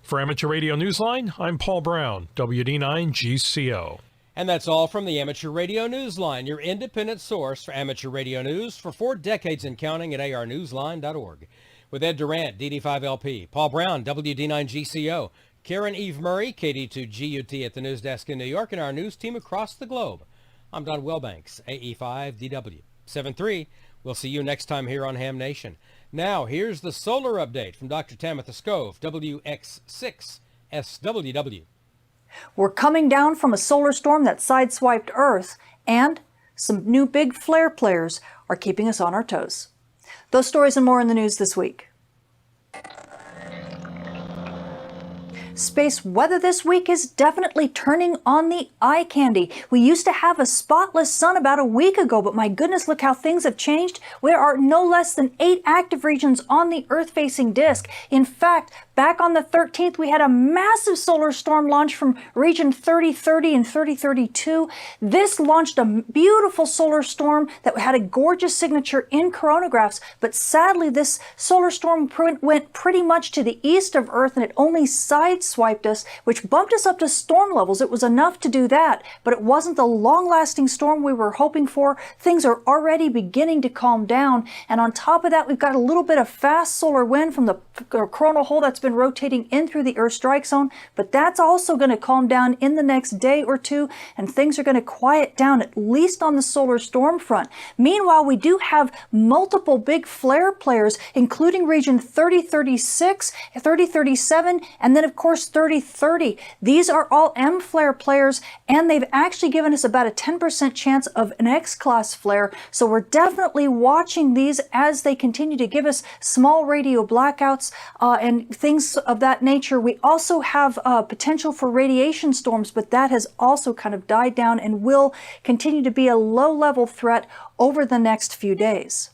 For Amateur Radio Newsline, I'm Paul Brown, WD9GCO.
And that's all from the Amateur Radio Newsline, your independent source for amateur radio news for 4 decades and counting at arnewsline.org. With Ed Durant, DD5LP, Paul Brown, WD9GCO, Karen Eve Murray, KD2GUT at the news desk in New York, and our news team across the globe. I'm Don Wellbanks, AE5DW 73. We'll see you next time here on Ham Nation. Now, here's the solar update from Dr. Tamitha Skov, WX6SWW.
We're coming down from a solar storm that sideswiped Earth, and some new big flare players are keeping us on our toes. Those stories and more in the news this week. Space weather this week is definitely turning on the eye candy. We used to have a spotless sun about a week ago, but my goodness, look how things have changed. There are no less than 8 active regions on the Earth-facing disk. In fact, back on the 13th, we had a massive solar storm launch from region 3030 and 3032. This launched a beautiful solar storm that had a gorgeous signature in coronagraphs, but sadly, this solar storm went pretty much to the east of Earth, and it only sideswiped us, which bumped us up to storm levels. It was enough to do that, but it wasn't the long-lasting storm we were hoping for. Things are already beginning to calm down, and on top of that, we've got a little bit of fast solar wind from the coronal hole that's been even rotating in through the Earth strike zone, but that's also going to calm down in the next day or two, and things are going to quiet down, at least on the solar storm front. Meanwhile, we do have multiple big flare players, including region 3036, 3037, and then of course 3030. These are all M flare players, and they've actually given us about a 10% chance of an X-class flare, so we're definitely watching these as they continue to give us small radio blackouts and things of that nature. We also have potential for radiation storms, but that has also kind of died down and will continue to be a low-level threat over the next few days.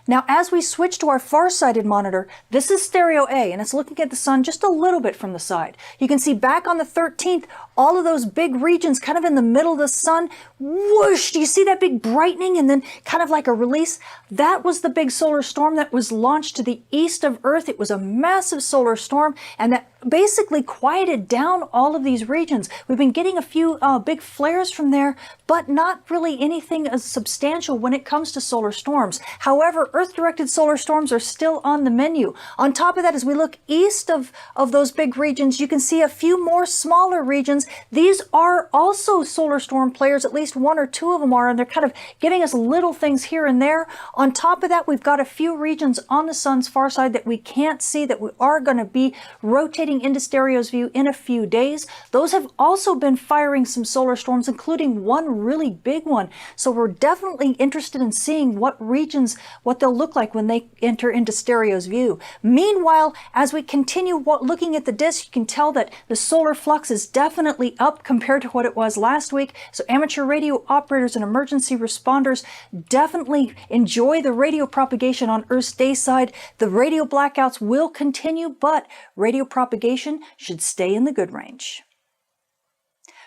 Now, as we switch to our far-sighted monitor, this is stereo A, and it's looking at the sun just a little bit from the side. You can see back on the 13th, all of those big regions kind of in the middle of the sun, whoosh, do you see that big brightening and then kind of like a release? That was the big solar storm that was launched to the east of Earth. It was a massive solar storm, and that basically quieted down all of these regions. We've been getting a few big flares from there, but not really anything as substantial when it comes to solar storms. However, Earth-directed solar storms are still on the menu. On top of that, as we look east of those big regions, you can see a few more smaller regions. These are also solar storm players, at least one or two of them are, and they're kind of giving us little things here and there. On top of that, we've got a few regions on the sun's far side that we can't see that we are going to be rotating into stereo's view in a few days. Those have also been firing some solar storms, including one really big one. So we're definitely interested in seeing what regions, what they'll look like when they enter into stereo's view. Meanwhile, as we continue looking at the disk, you can tell that the solar flux is definitely up compared to what it was last week. So amateur radio operators and emergency responders definitely enjoy the radio propagation on Earth's day side. The radio blackouts will continue, but radio propagation should stay in the good range.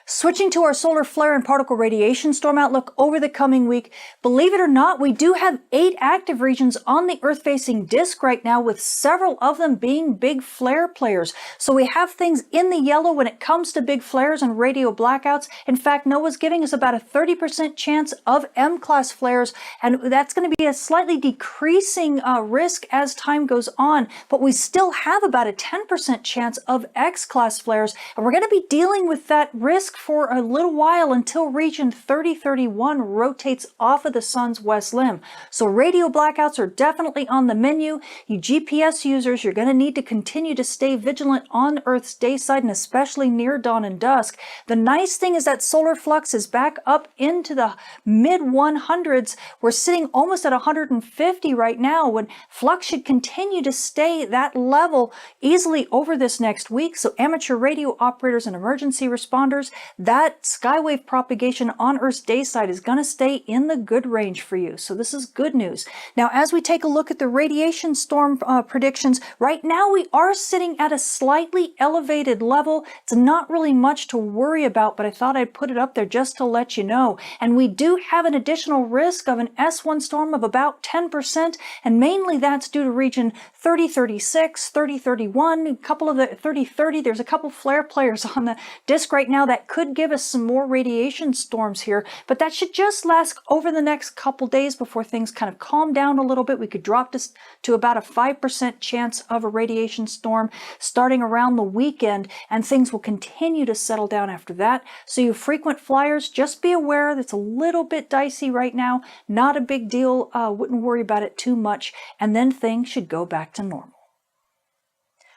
Switching to our solar flare and particle radiation storm outlook over the coming week, believe it or not, we do have 8 active regions on the Earth-facing disk right now, with several of them being big flare players. So we have things in the yellow when it comes to big flares and radio blackouts. In fact, NOAA's giving us about a 30% chance of M-class flares, and that's going to be a slightly decreasing risk as time goes on, but we still have about a 10% chance of X-class flares, and we're going to be dealing with that risk for a little while until region 3031 rotates off of the sun's west limb. So radio blackouts are definitely on the menu. You GPS users, you're going to need to continue to stay vigilant on Earth's day side, and especially near dawn and dusk. The nice thing is that solar flux is back up into the mid 100s. We're sitting almost at 150 right now, when flux should continue to stay that level easily over this next week. So amateur radio operators and emergency responders, that skywave propagation on Earth's day side is going to stay in the good range for you. So this is good news. Now, as we take a look at the radiation storm predictions, right now we are sitting at a slightly elevated level. It's not really much to worry about, but I thought I'd put it up there just to let you know. And we do have an additional risk of an S1 storm of about 10%, and mainly that's due to region 3036, 3031, a couple of the 3030. There's a couple flare players on the disk right now that could give us some more radiation storms here, but that should just last over the next couple days before things kind of calm down a little bit. We could drop this to about a 5% chance of a radiation storm starting around the weekend, and things will continue to settle down after that. So you frequent flyers, just be aware that it's a little bit dicey right now. Not a big deal. Wouldn't worry about it too much, and then things should go back to normal.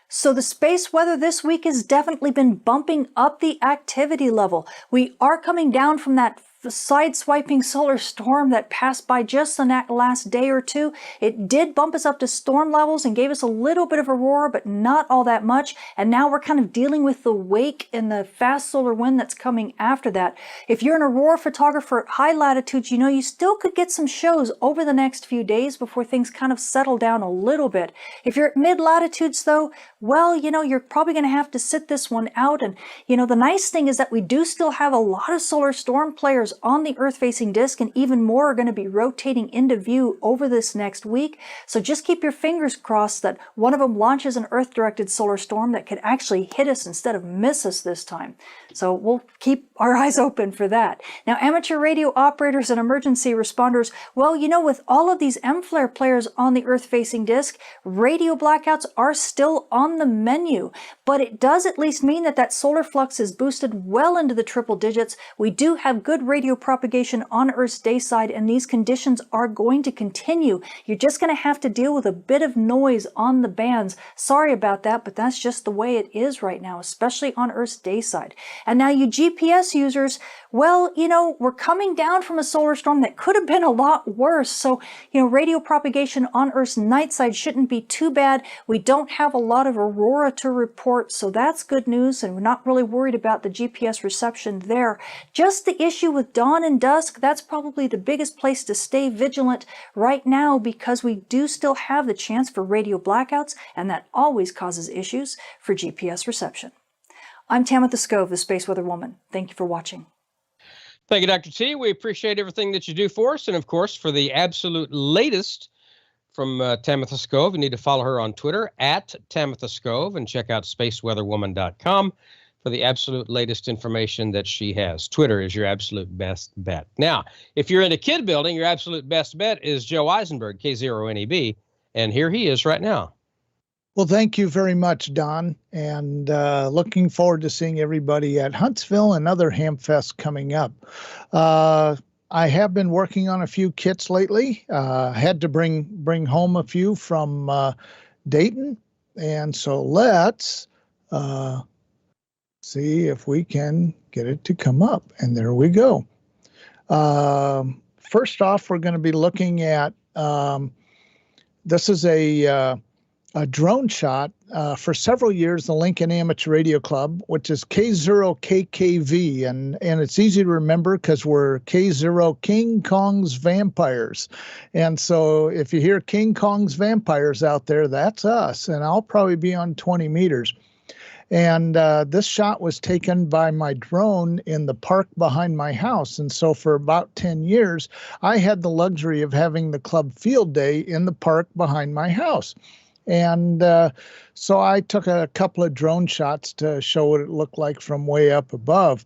So the space weather this week has definitely been bumping up the activity level. We are coming down from that side-swiping solar storm that passed by just the last day or two. It did bump us up to storm levels and gave us a little bit of aurora, but not all that much. And now we're kind of dealing with the wake and the fast solar wind that's coming after that. If you're an aurora photographer at high latitudes, you know you still could get some shows over the next few days before things kind of settle down a little bit. If you're at mid-latitudes, though, well, you know, you're probably going to have to sit this one out. And, you know, the nice thing is that we do still have a lot of solar storm players on the Earth-facing disk, and even more are going to be rotating into view over this next week. So just keep your fingers crossed that one of them launches an Earth-directed solar storm that could actually hit us instead of miss us this time. So we'll keep our eyes open for that. Now, amateur radio operators and emergency responders, well, you know, with all of these M-flare players on the Earth-facing disk, radio blackouts are still on the menu. But it does at least mean that solar flux is boosted well into the triple digits. We do have good radio propagation on Earth's day side, and these conditions are going to continue. You're just going to have to deal with a bit of noise on the bands. Sorry about that, but that's just the way it is right now, especially on Earth's day side. And now you GPS users, well, you know, we're coming down from a solar storm that could have been a lot worse. So, you know, radio propagation on Earth's night side shouldn't be too bad. We don't have a lot of aurora to report, so that's good news, and we're not really worried about the GPS reception there. Just the issue with dawn and dusk, that's probably the biggest place to stay vigilant right now, because we do still have the chance for radio blackouts, and that always causes issues for GPS reception. I'm Tamitha Skov, the Space Weather Woman. Thank you for watching.
Thank you, Dr. T. We appreciate everything that you do for us. And of course, for the absolute latest from Tamitha Skov, you need to follow her on Twitter at Tamitha Skov, and check out spaceweatherwoman.com for the absolute latest information that she has. Twitter is your absolute best bet. Now, if you're into kid building, your absolute best bet is Joe Eisenberg, K0NEB. And here he is right now.
Well, thank you very much, Don, and looking forward to seeing everybody at Huntsville and other Hamfests coming up. I have been working on a few kits lately. Had to bring home a few from Dayton, and so let's see if we can get it to come up. And there we go. First off, we're going to be looking at this is a drone shot for several years, the Lincoln Amateur Radio Club, which is K0KKV, and it's easy to remember because we're K0 King Kong's Vampires. And so if you hear King Kong's Vampires out there, that's us, and I'll probably be on 20 meters. And this shot was taken by my drone in the park behind my house. And so for about 10 years, I had the luxury of having the club field day in the park behind my house. And so I took a couple of drone shots to show what it looked like from way up above.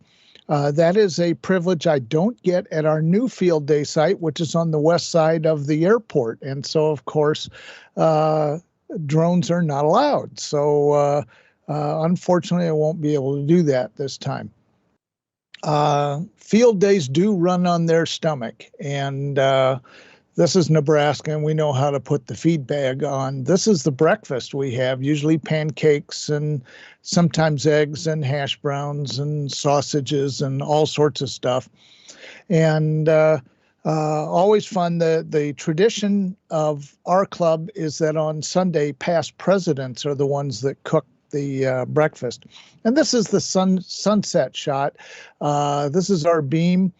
That is a privilege I don't get at our new field day site, which is on the west side of the airport. And so, of course, drones are not allowed. So unfortunately, I won't be able to do that this time. Field days do run on their stomach, and this is Nebraska, and we know how to put the feed bag on. This is the breakfast we have, usually pancakes and sometimes eggs and hash browns and sausages and all sorts of stuff. And always fun. The tradition of our club is that on Sunday, past presidents are the ones that cook the breakfast. And this is the sunset shot. This is our beam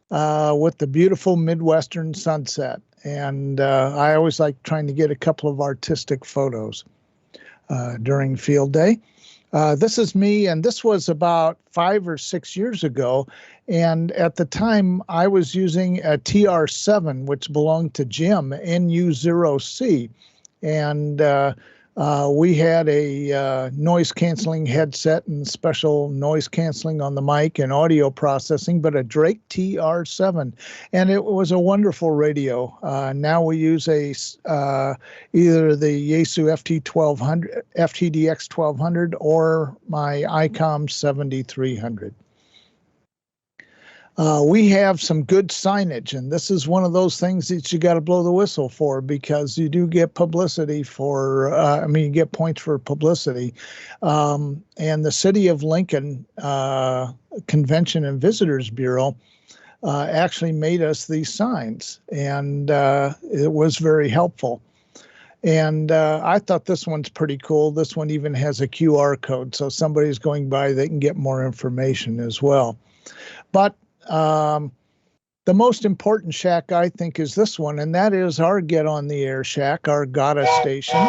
with the beautiful Midwestern sunset. And I always like trying to get a couple of artistic photos during field day. This is me, and this was about 5 or 6 years ago. And at the time, I was using a TR7, which belonged to Jim, NU0C. And we had a noise-canceling headset and special noise canceling on the mic and audio processing, but a Drake TR7, and it was a wonderful radio. Now we use either the Yaesu FTDX 1200 or my ICOM 7300. We have some good signage, and this is one of those things that you got to blow the whistle for, because you do get publicity for, you get points for publicity. And the City of Lincoln Convention and Visitors Bureau actually made us these signs, and it was very helpful. And I thought this one's pretty cool. This one even has a QR code, so somebody's going by, they can get more information as well. But the most important shack, I think, is this one, and that is our Get on the Air shack, our GATA station.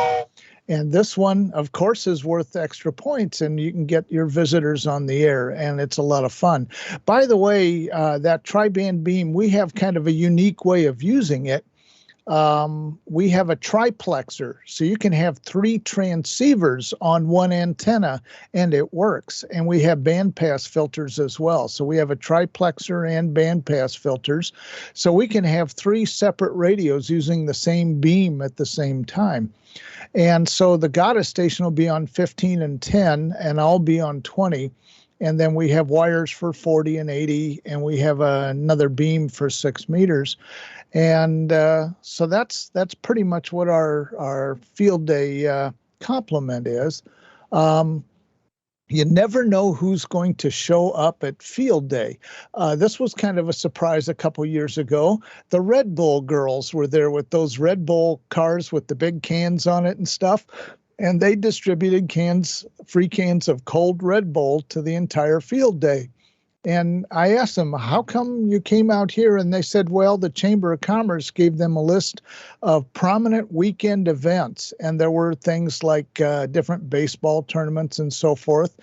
And this one, of course, is worth extra points, and you can get your visitors on the air, and it's a lot of fun. By the way, that tri-band beam, we have kind of a unique way of using it. We have a triplexer, so you can have 3 transceivers on one antenna, and it works. And we have bandpass filters as well. So we have a triplexer and bandpass filters. So we can have 3 separate radios using the same beam at the same time. And so the Goddess station will be on 15 and 10, and I'll be on 20. And then we have wires for 40 and 80, and we have another beam for 6 meters. And so that's pretty much what our field day complement is. You never know who's going to show up at field day. This was kind of a surprise a couple years ago. The Red Bull girls were there with those Red Bull cars with the big cans on it and stuff. And they distributed free cans of cold Red Bull to the entire field day. And I asked them, how come you came out here? And they said, well, the Chamber of Commerce gave them a list of prominent weekend events. And there were things like different baseball tournaments and so forth.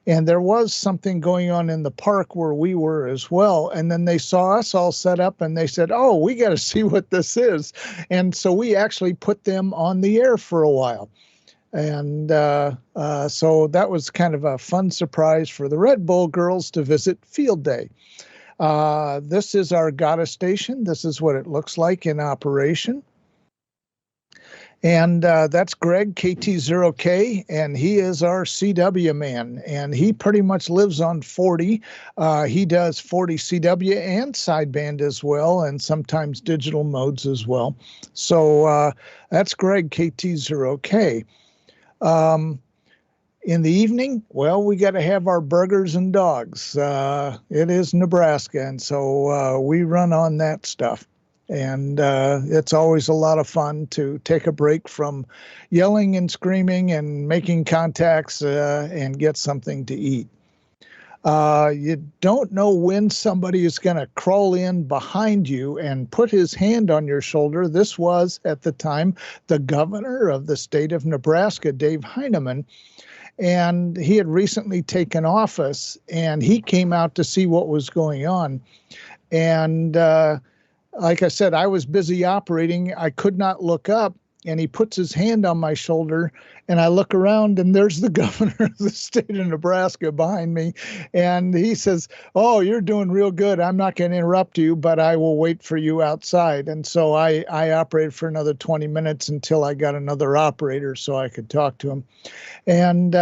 And there was something going on in the park where we were as well. And then they saw us all set up and they said, oh, we got to see what this is. And so we actually put them on the air for a while. And so that was kind of a fun surprise for the Red Bull girls to visit field day. This is our Goddess station. This is what it looks like in operation. And that's Greg, KT0K, and he is our CW man. And he pretty much lives on 40. He does 40 CW and sideband as well, and sometimes digital modes as well. So that's Greg, KT0K. In the evening, well, we got to have our burgers and dogs. It is Nebraska, and so we run on that stuff. And it's always a lot of fun to take a break from yelling and screaming and making contacts and get something to eat. You don't know when somebody is going to crawl in behind you and put his hand on your shoulder. This was, at the time, the governor of the state of Nebraska, Dave Heineman, and he had recently taken office, and he came out to see what was going on. And like I said, I was busy operating. I could not look up. And he puts his hand on my shoulder, and I look around, and there's the governor of the state of Nebraska behind me. And he says, oh, you're doing real good. I'm not going to interrupt you, but I will wait for you outside. And so I operated for another 20 minutes until I got another operator so I could talk to him. And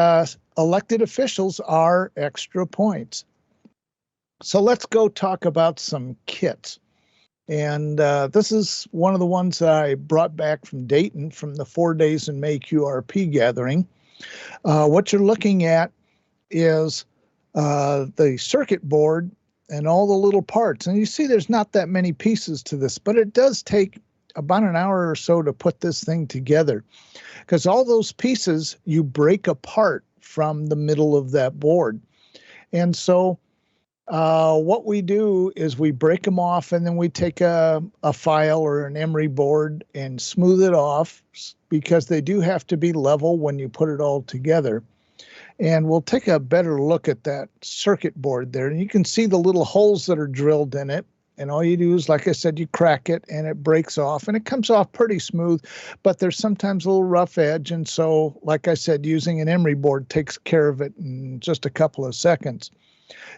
elected officials are extra points. So let's go talk about some kits. And this is one of the ones that I brought back from Dayton from the 4 days in May QRP gathering. What you're looking at is the circuit board and all the little parts. And you see there's not that many pieces to this, but it does take about an hour or so to put this thing together, because all those pieces you break apart from the middle of that board. And so what we do is we break them off, and then we take a file or an emery board and smooth it off, because they do have to be level when you put it all together. And we'll take a better look at that circuit board there. And you can see the little holes that are drilled in it. And all you do is, like I said, you crack it and it breaks off, and it comes off pretty smooth, but there's sometimes a little rough edge. And so, like I said, using an emery board takes care of it in just a couple of seconds.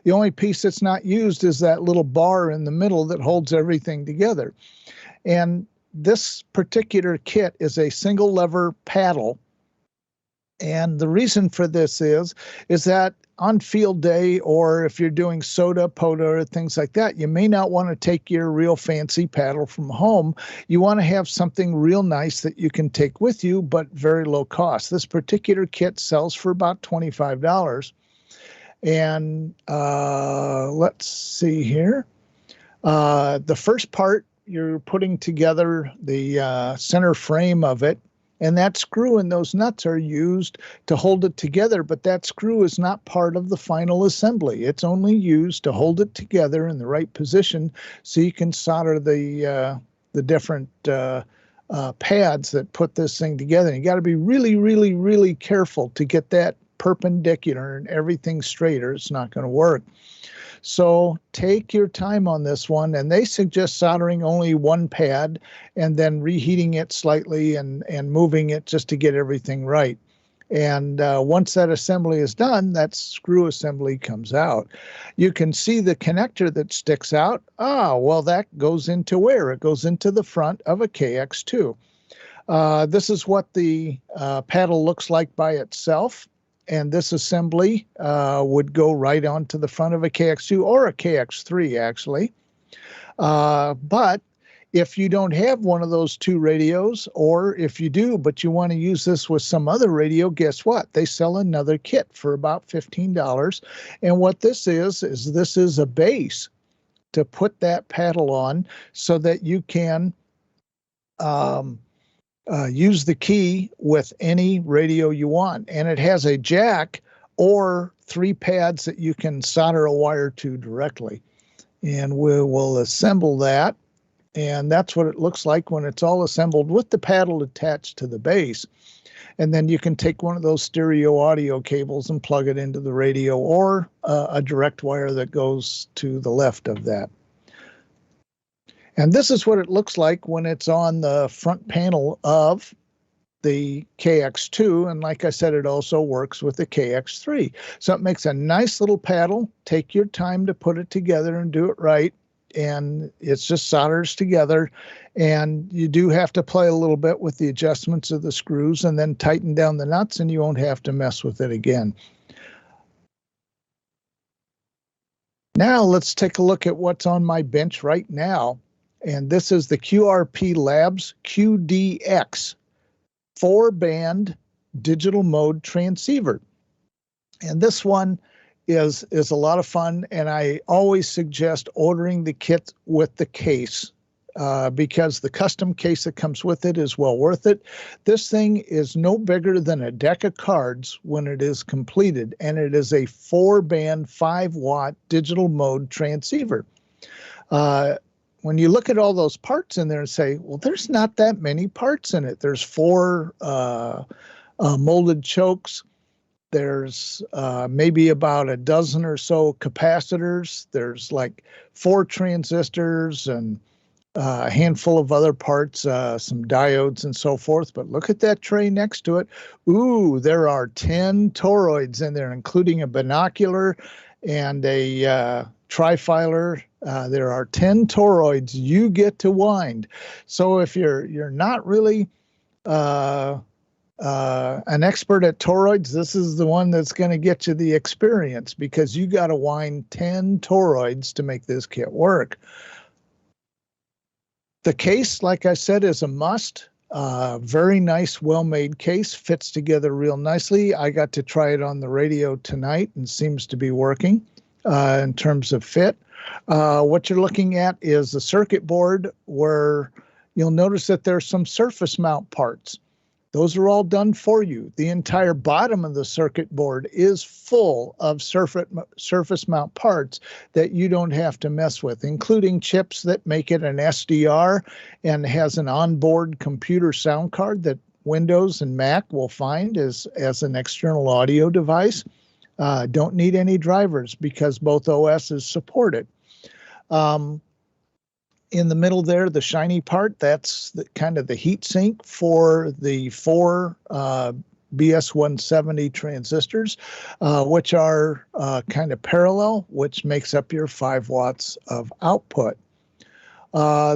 The only piece that's not used is that little bar in the middle that holds everything together. And this particular kit is a single lever paddle. And the reason for this is that on field day, or if you're doing soda, POTA, or things like that, you may not want to take your real fancy paddle from home. You want to have something real nice that you can take with you, but very low cost. This particular kit sells for about $25. And let's see here. The first part, you're putting together the center frame of it, and that screw and those nuts are used to hold it together, but that screw is not part of the final assembly. It's only used to hold it together in the right position so you can solder the different pads that put this thing together. And you got to be really, really, really careful to get that perpendicular and everything straight, or it's not going to work. So take your time on this one, and they suggest soldering only one pad and then reheating it slightly and moving it just to get everything right. And once that assembly is done, that screw assembly comes out. You can see the connector that sticks out. Well, that goes into where? It goes into the front of a KX2. This is what the paddle looks like by itself. And this assembly would go right onto the front of a KX2 or a KX3, actually. But if you don't have one of those two radios, or if you do, but you want to use this with some other radio, guess what? They sell another kit for about $15. And what this is this is a base to put that paddle on so that you can use the key with any radio you want. And it has a jack or 3 pads that you can solder a wire to directly. And we will assemble that. And that's what it looks like when it's all assembled with the paddle attached to the base. And then you can take one of those stereo audio cables and plug it into the radio, or a direct wire that goes to the left of that. And this is what it looks like when it's on the front panel of the KX2. And like I said, it also works with the KX3. So it makes a nice little paddle. Take your time to put it together and do it right. And it's just solders together. And you do have to play a little bit with the adjustments of the screws and then tighten down the nuts, and you won't have to mess with it again. Now let's take a look at what's on my bench right now. And this is the QRP Labs QDX 4-band digital mode transceiver. And this one is a lot of fun, and I always suggest ordering the kit with the case because the custom case that comes with it is well worth it. This thing is no bigger than a deck of cards when it is completed, and it is a 4-band 5-watt digital mode transceiver. When you look at all those parts in there and say, well, there's not that many parts in it. There's 4 molded chokes. There's maybe about a dozen or so capacitors. There's like 4 transistors and a handful of other parts, some diodes and so forth. But look at that tray next to it. Ooh, there are 10 toroids in there, including a binocular and a trifilar. There are 10 toroids you get to wind. So if you're not really an expert at toroids, this is the one that's going to get you the experience, because you got to wind 10 toroids to make this kit work. The case, like I said, is a must. Very nice, well-made case, fits together real nicely. I got to try it on the radio tonight and seems to be working in terms of fit. What you're looking at is the circuit board, where you'll notice that there's some surface mount parts. Those are all done for you. The entire bottom of the circuit board is full of surface mount parts that you don't have to mess with, including chips that make it an SDR and has an onboard computer sound card that Windows and Mac will find as an external audio device. Don't need any drivers because both OSs support it. In the middle there, the shiny part, that's kind of the heat sink for the 4 BS170 transistors, which are kind of parallel, which makes up your 5 watts of output.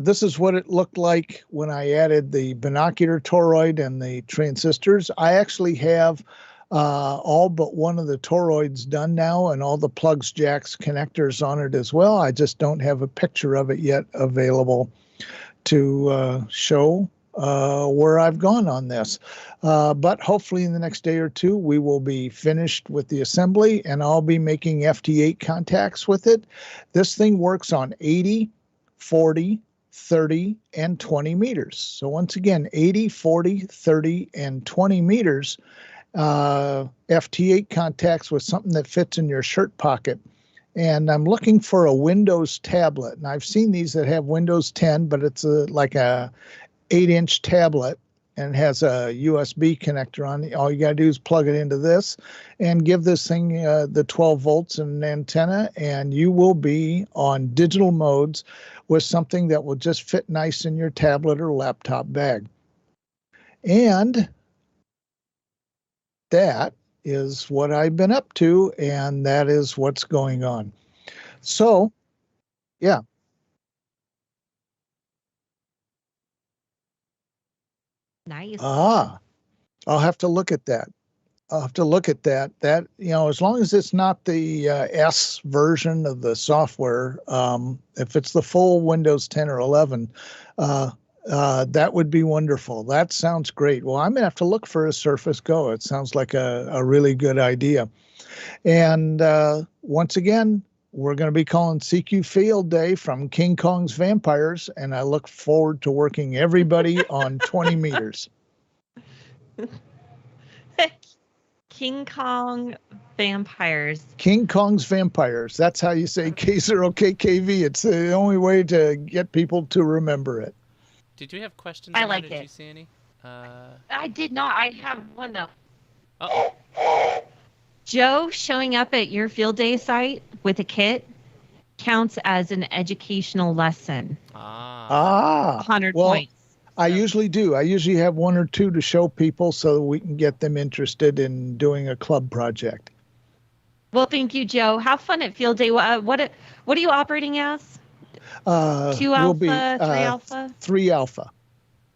This is what it looked like when I added the binocular toroid and the transistors. I actually have all but one of the toroids done now, and all the plugs, jacks, connectors on it as well. I just don't have a picture of it yet available to show where I've gone on this. But hopefully in the next day or two, we will be finished with the assembly, and I'll be making FT8 contacts with it. This thing works on 80, 40, 30, and 20 meters. So once again, 80, 40, 30, and 20 meters. FT8 contacts with something that fits in your shirt pocket. And I'm looking for a Windows tablet. And I've seen these that have Windows 10, but it's like a 8-inch tablet and has a USB connector on it. All you got to do is plug it into this and give this thing the 12 volts and an antenna, and you will be on digital modes with something that will just fit nice in your tablet or laptop bag. And that is what I've been up to, and that is what's going on. So, yeah.
Nice.
I'll have to look at that. That, as long as it's not the S version of the software, if it's the full Windows 10 or 11, that would be wonderful. That sounds great. Well, I'm going to have to look for a Surface Go. It sounds like a really good idea. And once again, we're going to be calling CQ Field Day from King Kong's Vampires, and I look forward to working everybody on 20 meters.
King Kong Vampires.
King Kong's Vampires. That's how you say K0KKV. It's the only way to get people to remember it.
Did you have questions?
I like
Did
it.
you see any?
I did not. I have one though.
Uh-oh.
Joe showing up at your field day site with a kit counts as an educational lesson. 100 points.
I usually do. I usually have one or two to show people so that we can get them interested in doing a club project.
Well, thank you, Joe. Have fun at field day. What are you operating as? 2 alpha, 3 alpha?
3 alpha.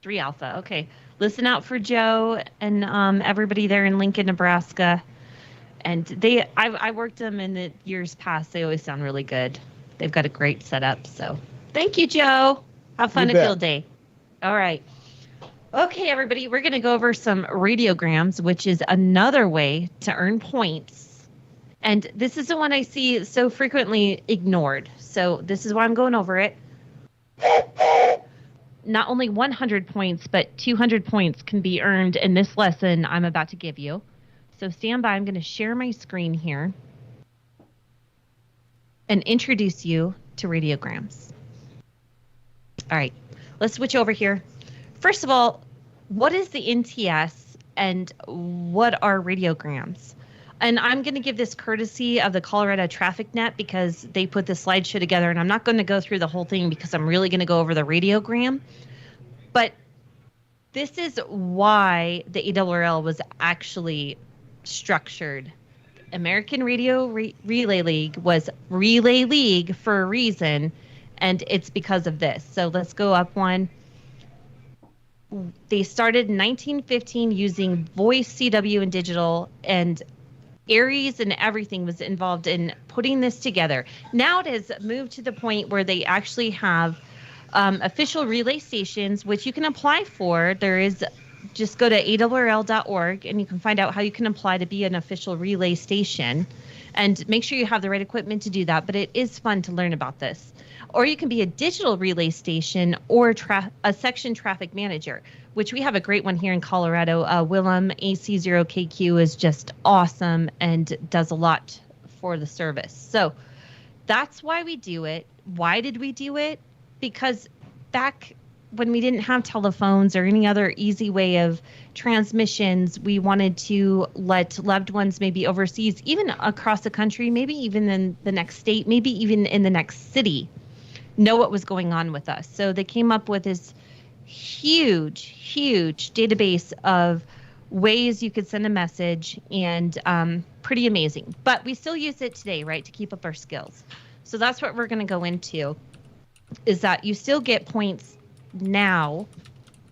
3 alpha. Okay. Listen out for Joe and everybody there in Lincoln, Nebraska. And I worked them in the years past. They always sound really good. They've got a great setup. So thank you, Joe. Have fun at field day. All right. Okay, everybody, we're going to go over some radiograms, which is another way to earn points. And this is the one I see so frequently ignored. So this is why I'm going over it. Not only 100 points, but 200 points can be earned in this lesson I'm about to give you. So stand by. I'm going to share my screen here and introduce you to radiograms. All right. Let's switch over here. First of all, what is the NTS and what are radiograms? And I'm going to give this courtesy of the Colorado Traffic Net because they put this slideshow together, and I'm not going to go through the whole thing because I'm really going to go over the radiogram. But this is why the ARRL was actually structured. American Radio Relay League was Relay League for a reason, and it's because of this. So let's go up one. They started in 1915 using voice, CW, and digital, and Aries and everything was involved in putting this together. Now it has moved to the point where they actually have official relay stations, which you can apply for. There is, just go to ARRL.org and you can find out how you can apply to be an official relay station. And make sure you have the right equipment to do that. But it is fun to learn about this. Or you can be a digital relay station or a section traffic manager, which we have a great one here in Colorado. Willem AC0KQ is just awesome and does a lot for the service. So that's why we do it. Why did we do it? Because back when we didn't have telephones or any other easy way of transmissions, we wanted to let loved ones maybe overseas, even across the country, maybe even in the next state, maybe even in the next city, know what was going on with us. So they came up with this huge database of ways you could send a message, and pretty amazing. But we still use it today, right, to keep up our skills. So that's what we're going to go into, is that you still get points now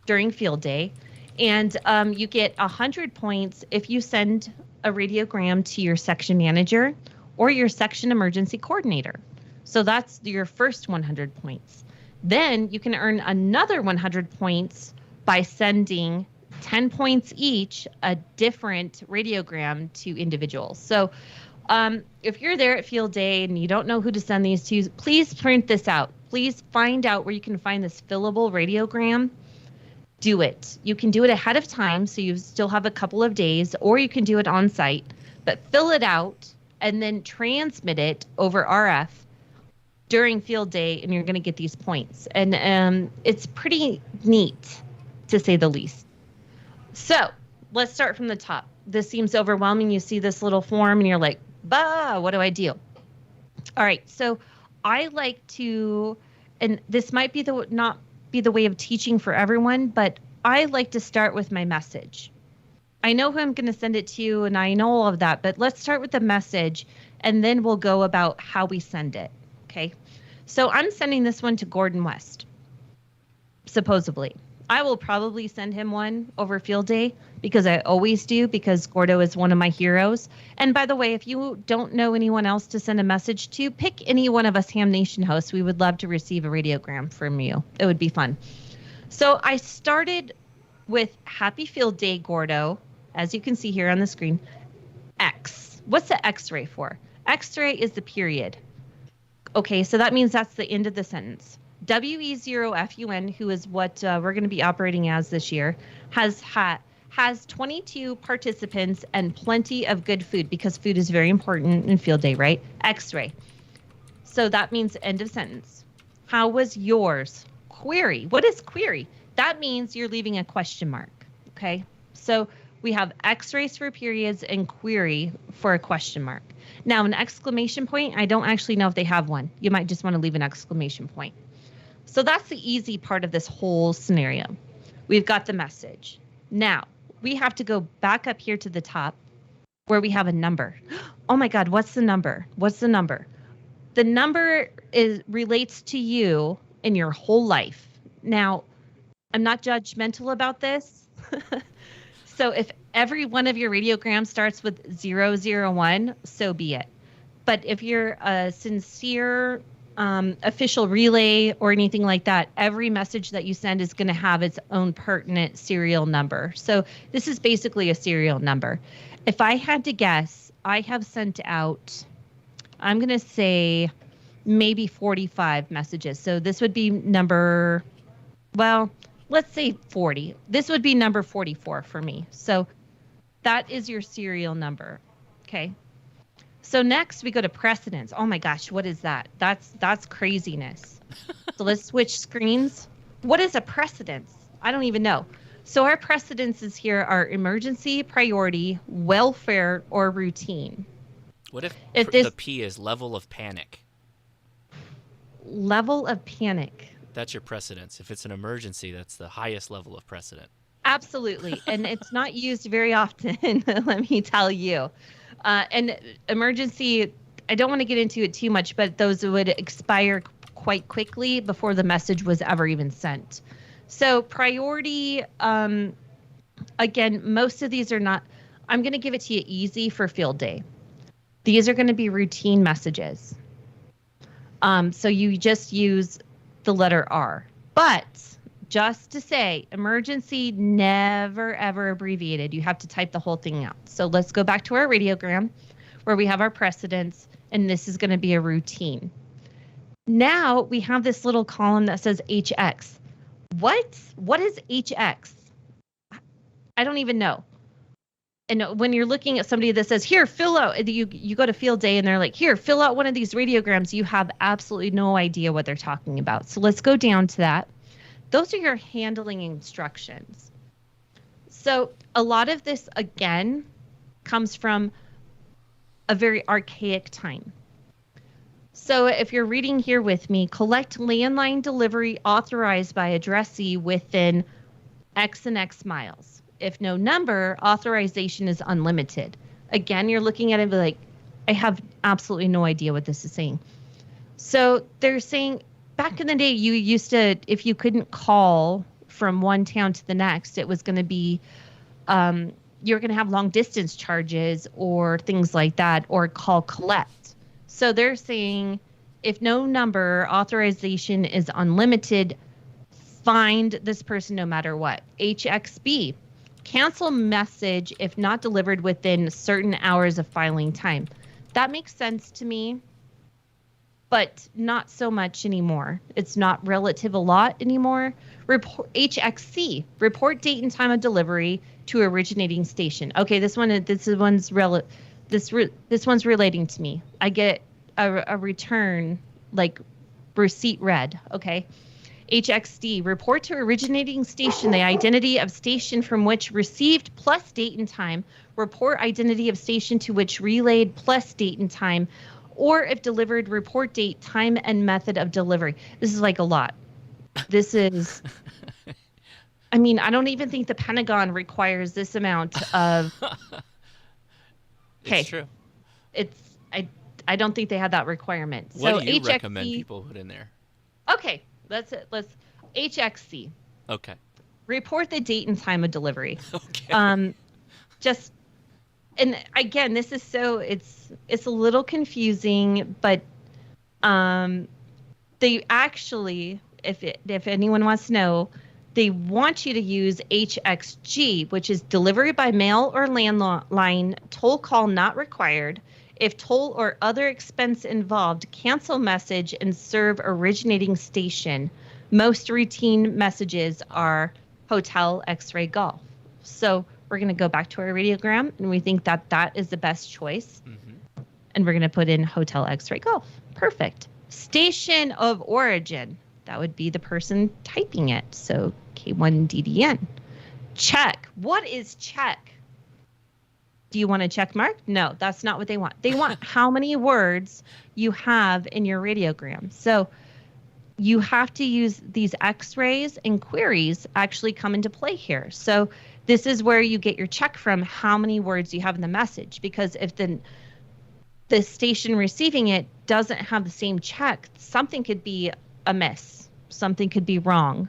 during field day, and you get 100 points if you send a radiogram to your section manager or your section emergency coordinator. So that's your first 100 points. Then you can earn another 100 points by sending 10 points each, a different radiogram to individuals. So if you're there at field day and you don't know who to send these to, please print this out. Please find out where you can find this fillable radiogram. Do it. You can do it ahead of time, so you still have a couple of days, or you can do it on site, but fill it out and then transmit it over RF during field day, and you're going to get these points. And it's pretty neat to say the least. So let's start from the top. This seems overwhelming. You see this little form and you're like, bah, what do I do? All right. So I like to, and this might be not be the way of teaching for everyone, but I like to start with my message. I know who I'm going to send it to, and I know all of that, but let's start with the message, and then we'll go about how we send it. Okay. So I'm sending this one to Gordon West, supposedly. I will probably send him one over field day because I always do, because Gordo is one of my heroes. And by the way, if you don't know anyone else to send a message to, pick any one of us Ham Nation hosts. We would love to receive a radiogram from you. It would be fun. So I started with Happy Field Day, Gordo, as you can see here on the screen. X. What's the X-ray for? X-ray is the period. Okay, so that means that's the end of the sentence. WE0FUN, who is what we're going to be operating as this year, has 22 participants and plenty of good food, because food is very important in field day, right? X-ray. So that means end of sentence. How was yours? Query. What is query? That means you're leaving a question mark. Okay. So we have X-rays for periods and query for a question mark. Now, an exclamation point, I don't actually know if they have one. You might just want to leave an exclamation point. So that's the easy part of this whole scenario. We've got the message. Now, we have to go back up here to the top where we have a number. Oh my God, what's the number? What's the number? The number relates to you in your whole life. Now, I'm not judgmental about this. So if every one of your radiograms starts with 001, so be it. But if you're a sincere official relay or anything like that, every message that you send is going to have its own pertinent serial number. So this is basically a serial number. If I had to guess, I have sent out, I'm going to say maybe 45 messages. So this would be number, well, let's say 40. This would be number 44 for me. So that is your serial number. Okay. So next we go to precedence. Oh my gosh, what is that? That's craziness. So let's switch screens. What is a precedence? I don't even know. So our precedences here are emergency, priority, welfare, or routine.
What if the P is level of panic?
Level of panic.
That's your precedence. If it's an emergency, that's the highest level of precedent.
Absolutely. And it's not used very often, let me tell you. And emergency, I don't want to get into it too much, but those would expire quite quickly before the message was ever even sent. So priority, again, most of these are not, I'm going to give it to you easy for field day. These are going to be routine messages. So you just use the letter R. But just to say, emergency, never, ever abbreviated. You have to type the whole thing out. So let's go back to our radiogram where we have our precedents, and this is going to be a routine. Now we have this little column that says HX. What is HX? I don't even know. And when you're looking at somebody that says, here, fill out, you go to field day and they're like, here, fill out one of these radiograms, you have absolutely no idea what they're talking about. So let's go down to that. Those are your handling instructions. So a lot of this, again, comes from a very archaic time. So if you're reading here with me, collect landline delivery authorized by addressee within X and X miles. If no number, authorization is unlimited. Again, you're looking at it like, I have absolutely no idea what this is saying. So they're saying back in the day, you used to, if you couldn't call from one town to the next, it was going to be, you're going to have long distance charges or things like that, or call collect. So they're saying if no number, authorization is unlimited, find this person no matter what. HXB. Cancel message if not delivered within certain hours of filing time. That makes sense to me, but not so much anymore. It's not relative a lot anymore. HXC, report date and time of delivery to originating station. Okay, this one's relating to me. I get a return like receipt read. Okay. HXD, report to originating station the identity of station from which received plus date and time, report identity of station to which relayed plus date and time, or if delivered, report date, time, and method of delivery. This is like a lot. This is, I mean, I don't even think the Pentagon requires this amount of.
It's true.
I don't think they had that requirement.
What do you recommend people put in there?
Okay, let's HXC.
Okay.
Report the date and time of delivery.
Okay.
And again, this is it's a little confusing, but they actually, if anyone wants to know, they want you to use HXG, which is delivery by mail or landline, toll call not required. If toll or other expense involved, cancel message and serve originating station. Most routine messages are Hotel X-Ray Golf. So we're going to go back to our radiogram, and we think that is the best choice. Mm-hmm. And we're going to put in Hotel X-Ray Golf. Perfect. Station of origin. That would be the person typing it. So K1DDN. Check. What is check? Do you want a check mark? No, that's not what they want. They want how many words you have in your radiogram. So you have to use these X-rays, and queries actually come into play here. So this is where you get your check from, how many words you have in the message. Because if the station receiving it doesn't have the same check, something could be amiss. Something could be wrong.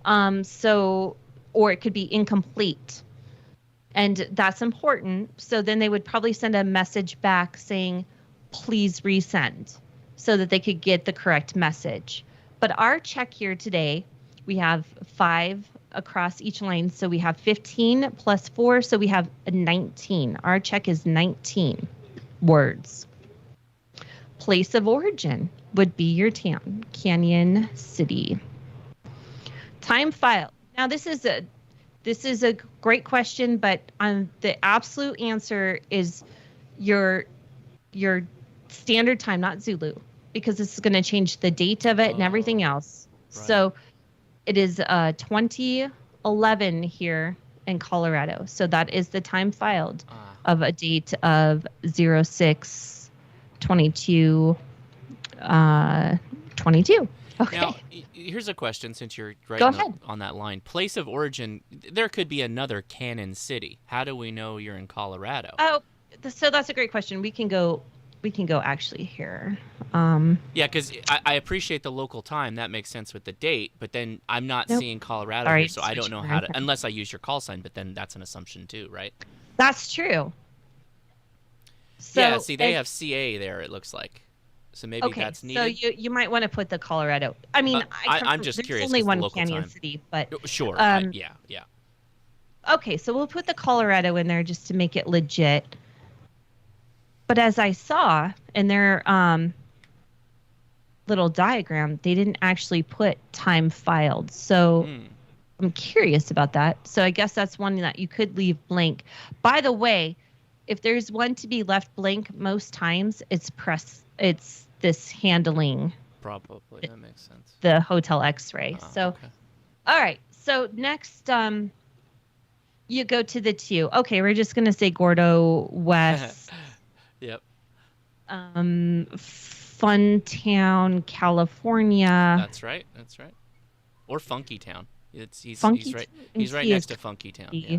Or it could be incomplete. And that's important. So then they would probably send a message back saying, please resend, so that they could get the correct message. But our check here today, we have 5 across each line. So we have 15 plus 4. So we have a 19. Our check is 19 words. Place of origin would be your town, Canyon City. Time file. Now this is a great question, but the absolute answer is your standard time, not Zulu, because this is going to change the date of it and everything else. Right. So it is 2011 here in Colorado. So that is the time filed of a date of 06/22/22. Okay.
Now, here's a question, since you're right on that line. Place of origin, there could be another Canyon City. How do we know you're in Colorado?
Oh, so that's a great question. We can go actually here.
Yeah, because I appreciate the local time. That makes sense with the date, but then I'm not seeing Colorado here, so I don't know how to, unless I use your call sign, but then that's an assumption too, right?
That's true. So,
yeah, see, they have CA there, it looks like. So maybe that's needed.
So you might want to put the Colorado. I mean,
I'm just curious.
There's only one
Canyon
City, but
sure. Yeah.
Okay, so we'll put the Colorado in there just to make it legit. But as I saw in their little diagram, they didn't actually put time filed. So I'm curious about that. So I guess that's one that you could leave blank. By the way, if there's one to be left blank, most times it's this handling.
Probably, that makes sense.
The Hotel X-Ray. All right. So next, you go to the 2. Okay, we're just gonna say Gordo West.
Yep.
Funtown, California.
That's right. Or Funky Town. He's right next to Funky Town. Yeah.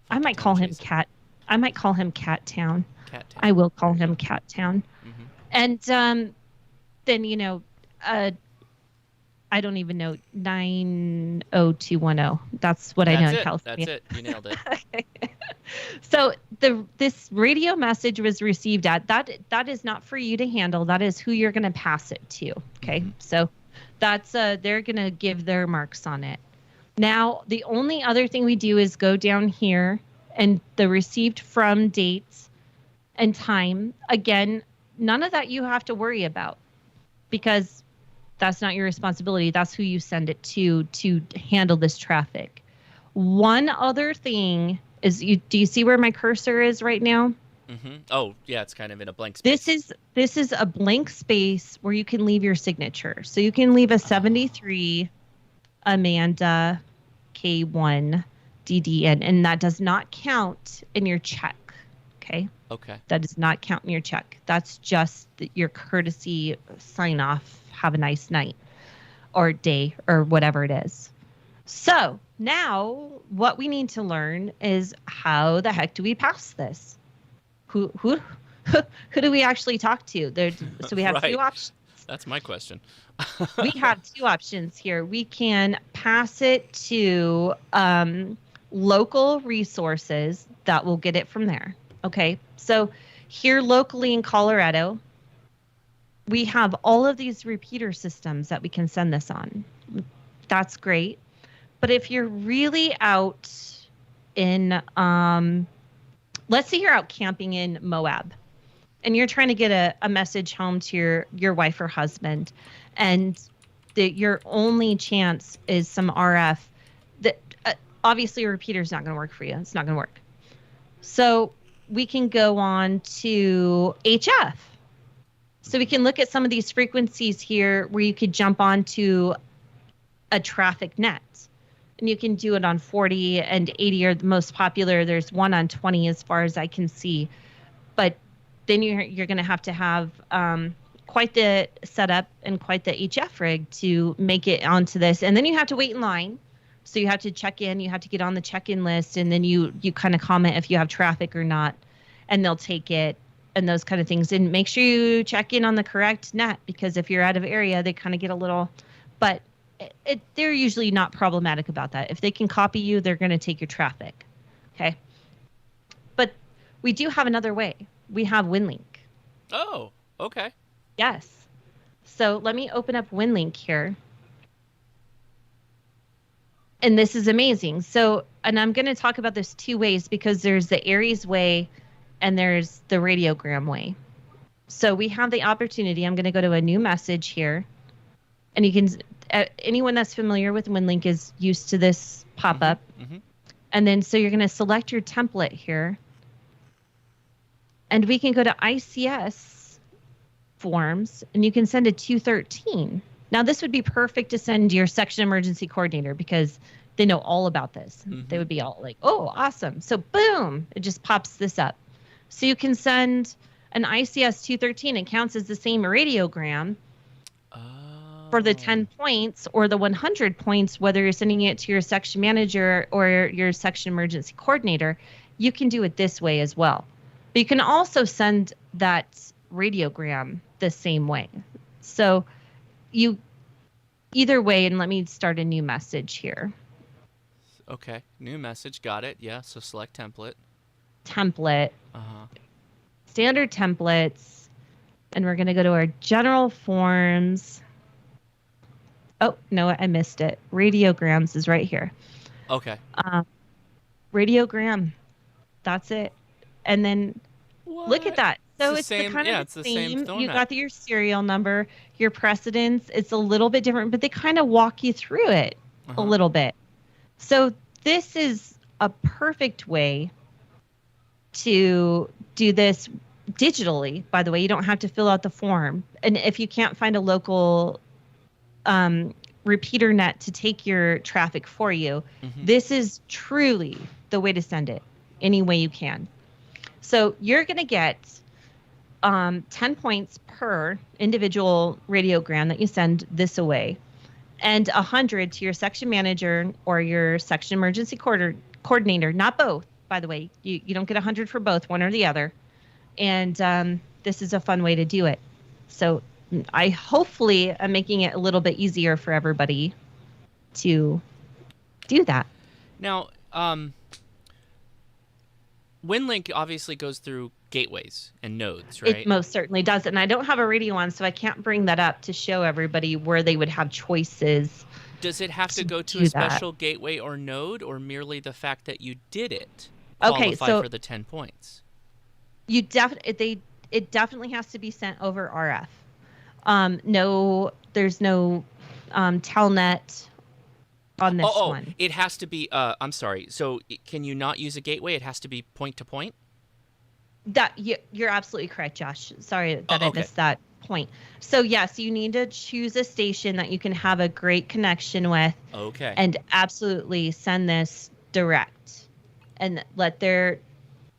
I might call him Cat. I might call him Cat Town.
Cat Town.
I will call him Cat Town.
Mm-hmm.
And then I don't even know 90210. That's what I know in California.
That's it. You nailed it.
Okay. So this radio message was received at that is not for you to handle. That is who you're going to pass it to. Okay. Mm-hmm. So that's they're going to give their marks on it. Now, the only other thing we do is go down here and the received from dates and time. Again, none of that you have to worry about, because that's not your responsibility. That's who you send it to handle this traffic. One other thing is, do you see where my cursor is right now?
Mm-hmm. Oh, yeah, it's kind of in a blank space.
This is a blank space where you can leave your signature. So you can leave a 73 Amanda K1 DDN, and that does not count in your check. Okay.
Okay.
That does not count in your check. That's just your courtesy sign off. Have a nice night or day or whatever it is. So now what we need to learn is how the heck do we pass this? Who do we actually talk to? So we have
Right.
two options.
That's my question.
We have two options here. We can pass it to local resources that will get it from there. Okay. So here locally in Colorado, we have all of these repeater systems that we can send this on. That's great. But if you're really out in, let's say you're out camping in Moab and you're trying to get a message home to your wife or husband, and your only chance is some RF, that obviously a repeater is not going to work for you. It's not going to work. So we can go on to HF. So we can look at some of these frequencies here where you could jump onto a traffic net. And you can do it on 40 and 80 are the most popular. There's one on 20 as far as I can see. But then you're going to have quite the setup and quite the HF rig to make it onto this. And then you have to wait in line. So you have to check in. You have to get on the check-in list. And then you kind of comment if you have traffic or not. And they'll take it and those kind of things. And make sure you check in on the correct net, because if you're out of area, they kind of get a little... But they're usually not problematic about that. If they can copy you, they're going to take your traffic. Okay. But we do have another way. We have WinLink.
Oh, okay.
Yes. So let me open up WinLink here. And this is amazing. So, and I'm going to talk about this two ways, because there's the Aries way and there's the radiogram way. So we have the opportunity. I'm going to go to a new message here. And you can... anyone that's familiar with WinLink is used to this pop-up.
Mm-hmm.
And then so you're going to select your template here. And we can go to ICS forms, and you can send a 213. Now, this would be perfect to send your section emergency coordinator, because they know all about this. Mm-hmm. They would be all like, oh, awesome. So boom, it just pops this up. So you can send an ICS 213. It counts as the same radiogram for the 10 points or the 100 points, whether you're sending it to your section manager or your section emergency coordinator. You can do it this way as well. But you can also send that radiogram the same way. So either way, and let me start a new message here.
Okay, new message, got it. Yeah, so select template.
Template.
Uh-huh.
Standard templates. And we're going to go to our general forms. Oh, no, I missed it. Radiograms is right here.
Okay.
Radiogram. That's it. And then look at that. So it's the kind of the same. You got your serial number, your precedence. It's a little bit different, but they kind of walk you through it a little bit. So this is a perfect way to do this digitally. By the way, you don't have to fill out the form. And if you can't find a local repeater net to take your traffic for you, this is truly the way to send it any way you can. So you're going to get 10 points per individual radiogram that you send this away, and 100 to your section manager or your section emergency coordinator. Not both, by the way. You don't get 100 for both, one or the other. And this is a fun way to do it. So I hopefully am making it a little bit easier for everybody to do that.
Now, WinLink obviously goes through gateways and nodes, right?
It most certainly does. And I don't have a radio on, so I can't bring that up to show everybody where they would have choices.
Does it have to go to a special gateway or node, or merely the fact that you did it qualify for the 10 points?
It definitely has to be sent over RF. No, there's no telnet on this one.
It has to be, I'm sorry. So can you not use a gateway? It has to be point to point?
You're absolutely correct, Josh. Sorry that I missed that point. So yes, you need to choose a station that you can have a great connection with.
Okay.
And absolutely send this direct, and let their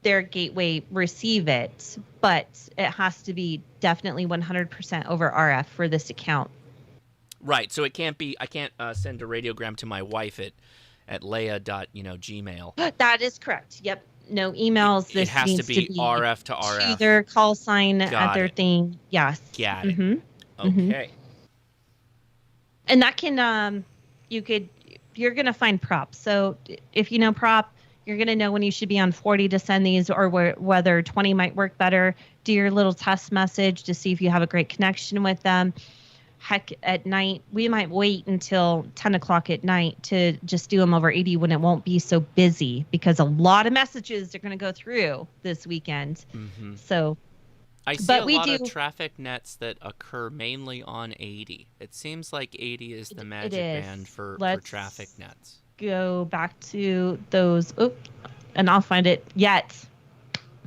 gateway receive it. But it has to be definitely 100% over RF for this account.
Right. So it can't be. I can't send a radiogram to my wife at leia.gmail.
That is correct. Yep. No emails.
It has
needs
to be RF to RF.
To their call sign
Got
at their
it.
thing. Yes.
Got it.
Mm-hmm.
Okay.
And that can you're going to find props. So if you know prop, you're going to know when you should be on 40 to send these, or whether 20 might work better. Do your little test message to see if you have a great connection with them. Heck, at night, we might wait until 10 o'clock at night to just do them over 80 when it won't be so busy, because a lot of messages are going to go through this weekend.
Mm-hmm.
So,
I see a lot of traffic nets that occur mainly on 80. It seems like 80 is the magic band for traffic nets.
Go back to those. And I'll find it yet.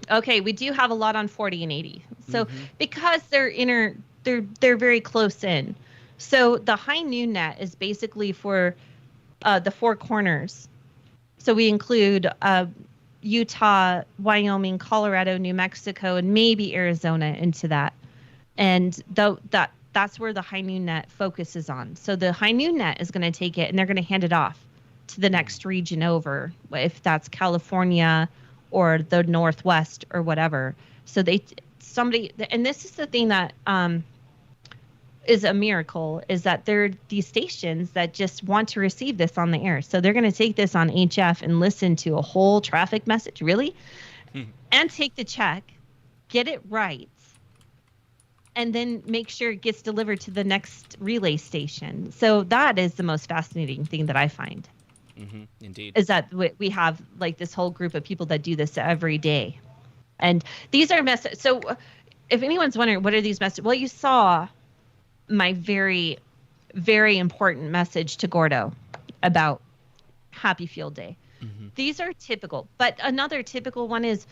Okay, we do have a lot on 40 and 80. So because they're very close in. So the high noon net is basically for the four corners. So we include Utah, Wyoming, Colorado, New Mexico, and maybe Arizona into that. And that's where the high noon net focuses on. So the high noon net is going to take it, and they're going to hand it off to the next region over, if that's California or the Northwest or whatever. So and this is the thing that is a miracle, is that there are these stations that just want to receive this on the air. So they're going to take this on HF and listen to a whole traffic message, really, and take the check, get it right, and then make sure it gets delivered to the next relay station. So that is the most fascinating thing that I find.
Mm-hmm. Indeed.
Is that we have like this whole group of people that do this every day. And these are messages. So if anyone's wondering, what are these messages? Well, you saw my very, very important message to Gordo about Happy Field Day. Mm-hmm. These are typical. But another typical one is,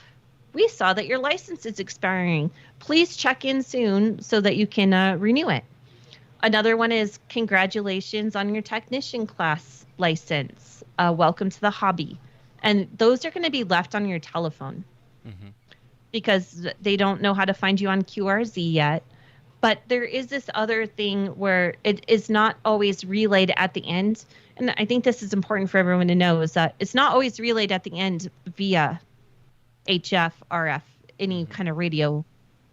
we saw that your license is expiring. Please check in soon so that you can renew it. Another one is, congratulations on your technician class license. Welcome to the hobby. And those are going to be left on your telephone because they don't know how to find you on QRZ yet. But there is this other thing where it is not always relayed at the end. And I think this is important for everyone to know, is that it's not always relayed at the end via HF, RF, any kind of radio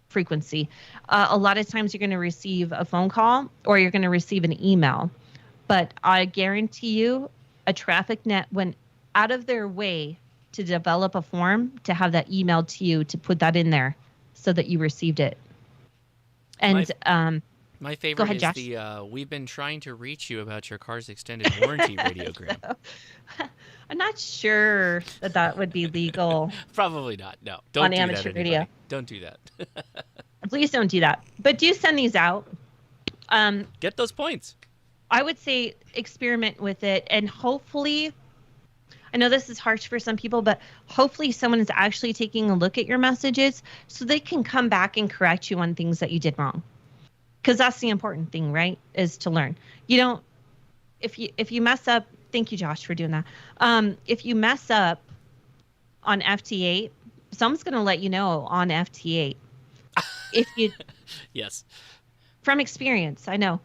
frequency. A lot of times you're going to receive a phone call or you're going to receive an email. But I guarantee you, a traffic net went out of their way to develop a form to have that emailed to you, to put that in there so that you received it. And
my favorite
ahead,
is
Josh.
we've been trying to reach you about your car's extended warranty radiogram.
I'm not sure that would be legal.
Probably not. No, don't
on
do
Amateur
that,
Radio.
Don't do that.
Please don't do that. But do send these out.
Get those points.
I would say experiment with it, and hopefully, I know this is harsh for some people, but hopefully someone is actually taking a look at your messages so they can come back and correct you on things that you did wrong. Because that's the important thing, right? Is to learn. You don't, if you mess up, thank you, Josh, for doing that. If you mess up on FT8, someone's going to let you know on FT8. If you,
yes,
from experience, I know.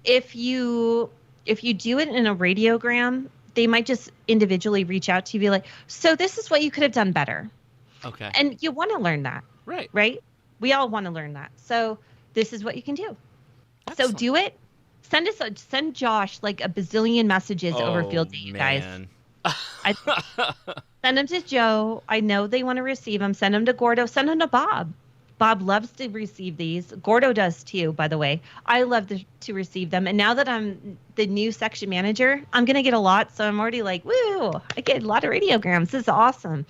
If you do it in a radiogram, they might just individually reach out to you, be like, so this is what you could have done better.
Okay.
And you want to learn that.
Right.
Right? We all want to learn that. So this is what you can do. Excellent. So do it. Send Josh like a bazillion messages over Field Day, you guys. Send them to Joe. I know they want to receive them. Send them to Gordo. Send them to Bob. Bob loves to receive these. Gordo does too, by the way. I love to receive them. And now that I'm the new section manager, I'm going to get a lot. So I'm already like, woo, I get a lot of radiograms. This is awesome.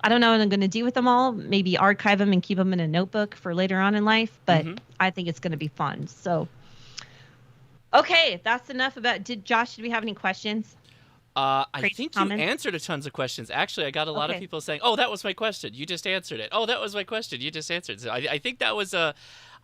I don't know what I'm going to do with them all. Maybe archive them and keep them in a notebook for later on in life. But I think it's going to be fun. So, okay, that's enough about. Josh, did we have any questions?
I think you answered a tons of questions. Actually, I got a lot of people saying, "Oh, that was my question. You just answered it. Oh, that was my question. You just answered it." So I think that was a.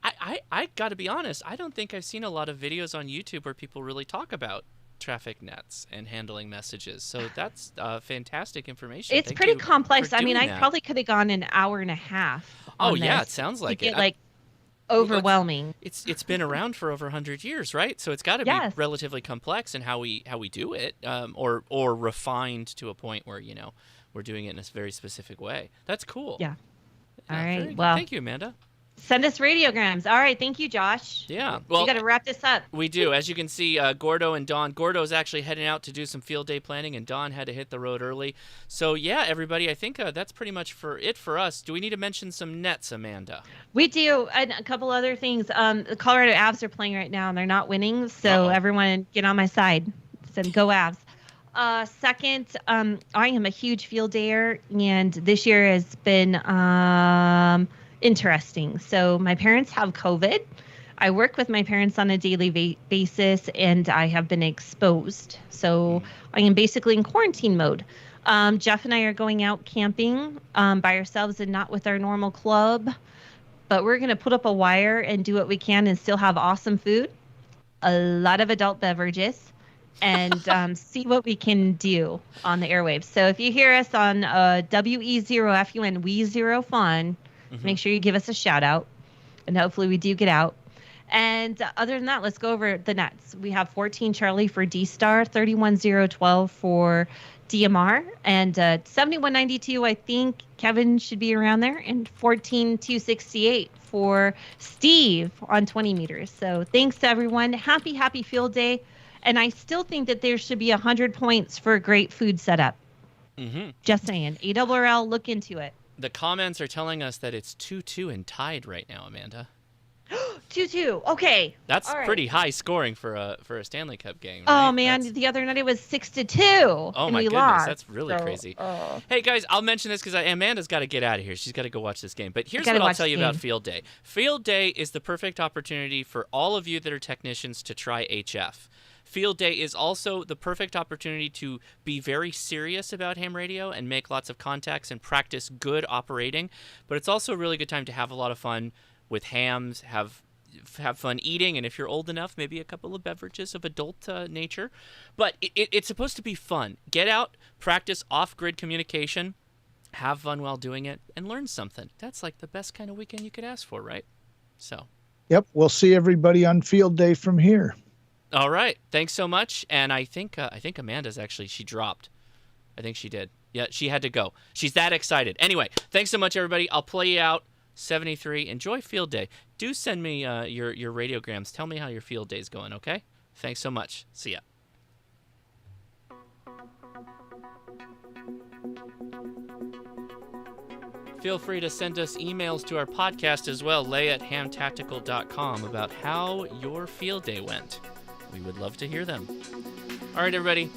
I got to be honest. I don't think I've seen a lot of videos on YouTube where people really talk about traffic nets and handling messages. So that's fantastic information.
It's pretty complex. I mean, I probably could have gone an hour and a half.
Oh yeah, it sounds like it.
Like overwhelming.
It's been around for over 100 years, right? So it's got to be relatively complex in how we do it, or refined to a point where we're doing it in a very specific way. That's cool.
Yeah. All right. Well,
thank you, Amanda.
Send us radiograms. All right. Thank you, Josh.
Yeah. Well,
we got to wrap this up.
We do. As you can see, Gordo and Don. Gordo's actually heading out to do some field day planning, and Don had to hit the road early. So, yeah, everybody, I think that's pretty much it for us. Do we need to mention some nets, Amanda?
We do. And a couple other things. The Colorado Avs are playing right now, and they're not winning. So, everyone get on my side. So, go Avs. Second, I am a huge field dayer, and this year has been interesting. So my parents have COVID. I work with my parents on a daily basis, and I have been exposed. So I am basically in quarantine mode. Jeff and I are going out camping by ourselves and not with our normal club. But we're going to put up a wire and do what we can and still have awesome food, a lot of adult beverages, and see what we can do on the airwaves. So if you hear us on WE0FUN, We0 Fun, make sure you give us a shout out, and hopefully we do get out. And other than that, let's go over the nets. We have 14 Charlie for D-Star, 31012 for DMR, and 7192, I think Kevin should be around there, and 14268 for Steve on 20 meters. So thanks to everyone. Happy field day. And I still think that there should be 100 points for a great food setup. Just saying. ARRL, look into it.
The comments are telling us that it's 2-2 and tied right now, Amanda.
2-2. Okay.
That's pretty high scoring for a Stanley Cup game. Right?
Oh man, the other night it was 6-2.
Oh my goodness,
lost.
That's really crazy. Hey guys, I'll mention this because Amanda's got to get out of here. She's got to go watch this game. But here's what I'll tell you about Field Day. Field Day is the perfect opportunity for all of you that are technicians to try HF. Field Day is also the perfect opportunity to be very serious about ham radio and make lots of contacts and practice good operating. But it's also a really good time to have a lot of fun with hams, have fun eating, and if you're old enough, maybe a couple of beverages of adult nature. But it's supposed to be fun. Get out, practice off-grid communication, have fun while doing it, and learn something. That's like the best kind of weekend you could ask for, right? So.
Yep, we'll see everybody on Field Day from here.
All right. Thanks so much. And I think Amanda's she dropped. I think she did. Yeah, she had to go. She's that excited. Anyway, thanks so much, everybody. I'll play you out. 73. Enjoy Field Day. Do send me your radiograms. Tell me how your Field Day's going, okay? Thanks so much. See ya. Feel free to send us emails to our podcast as well, lay@hamtactical.com, about how your Field Day went. We would love to hear them. All right, everybody.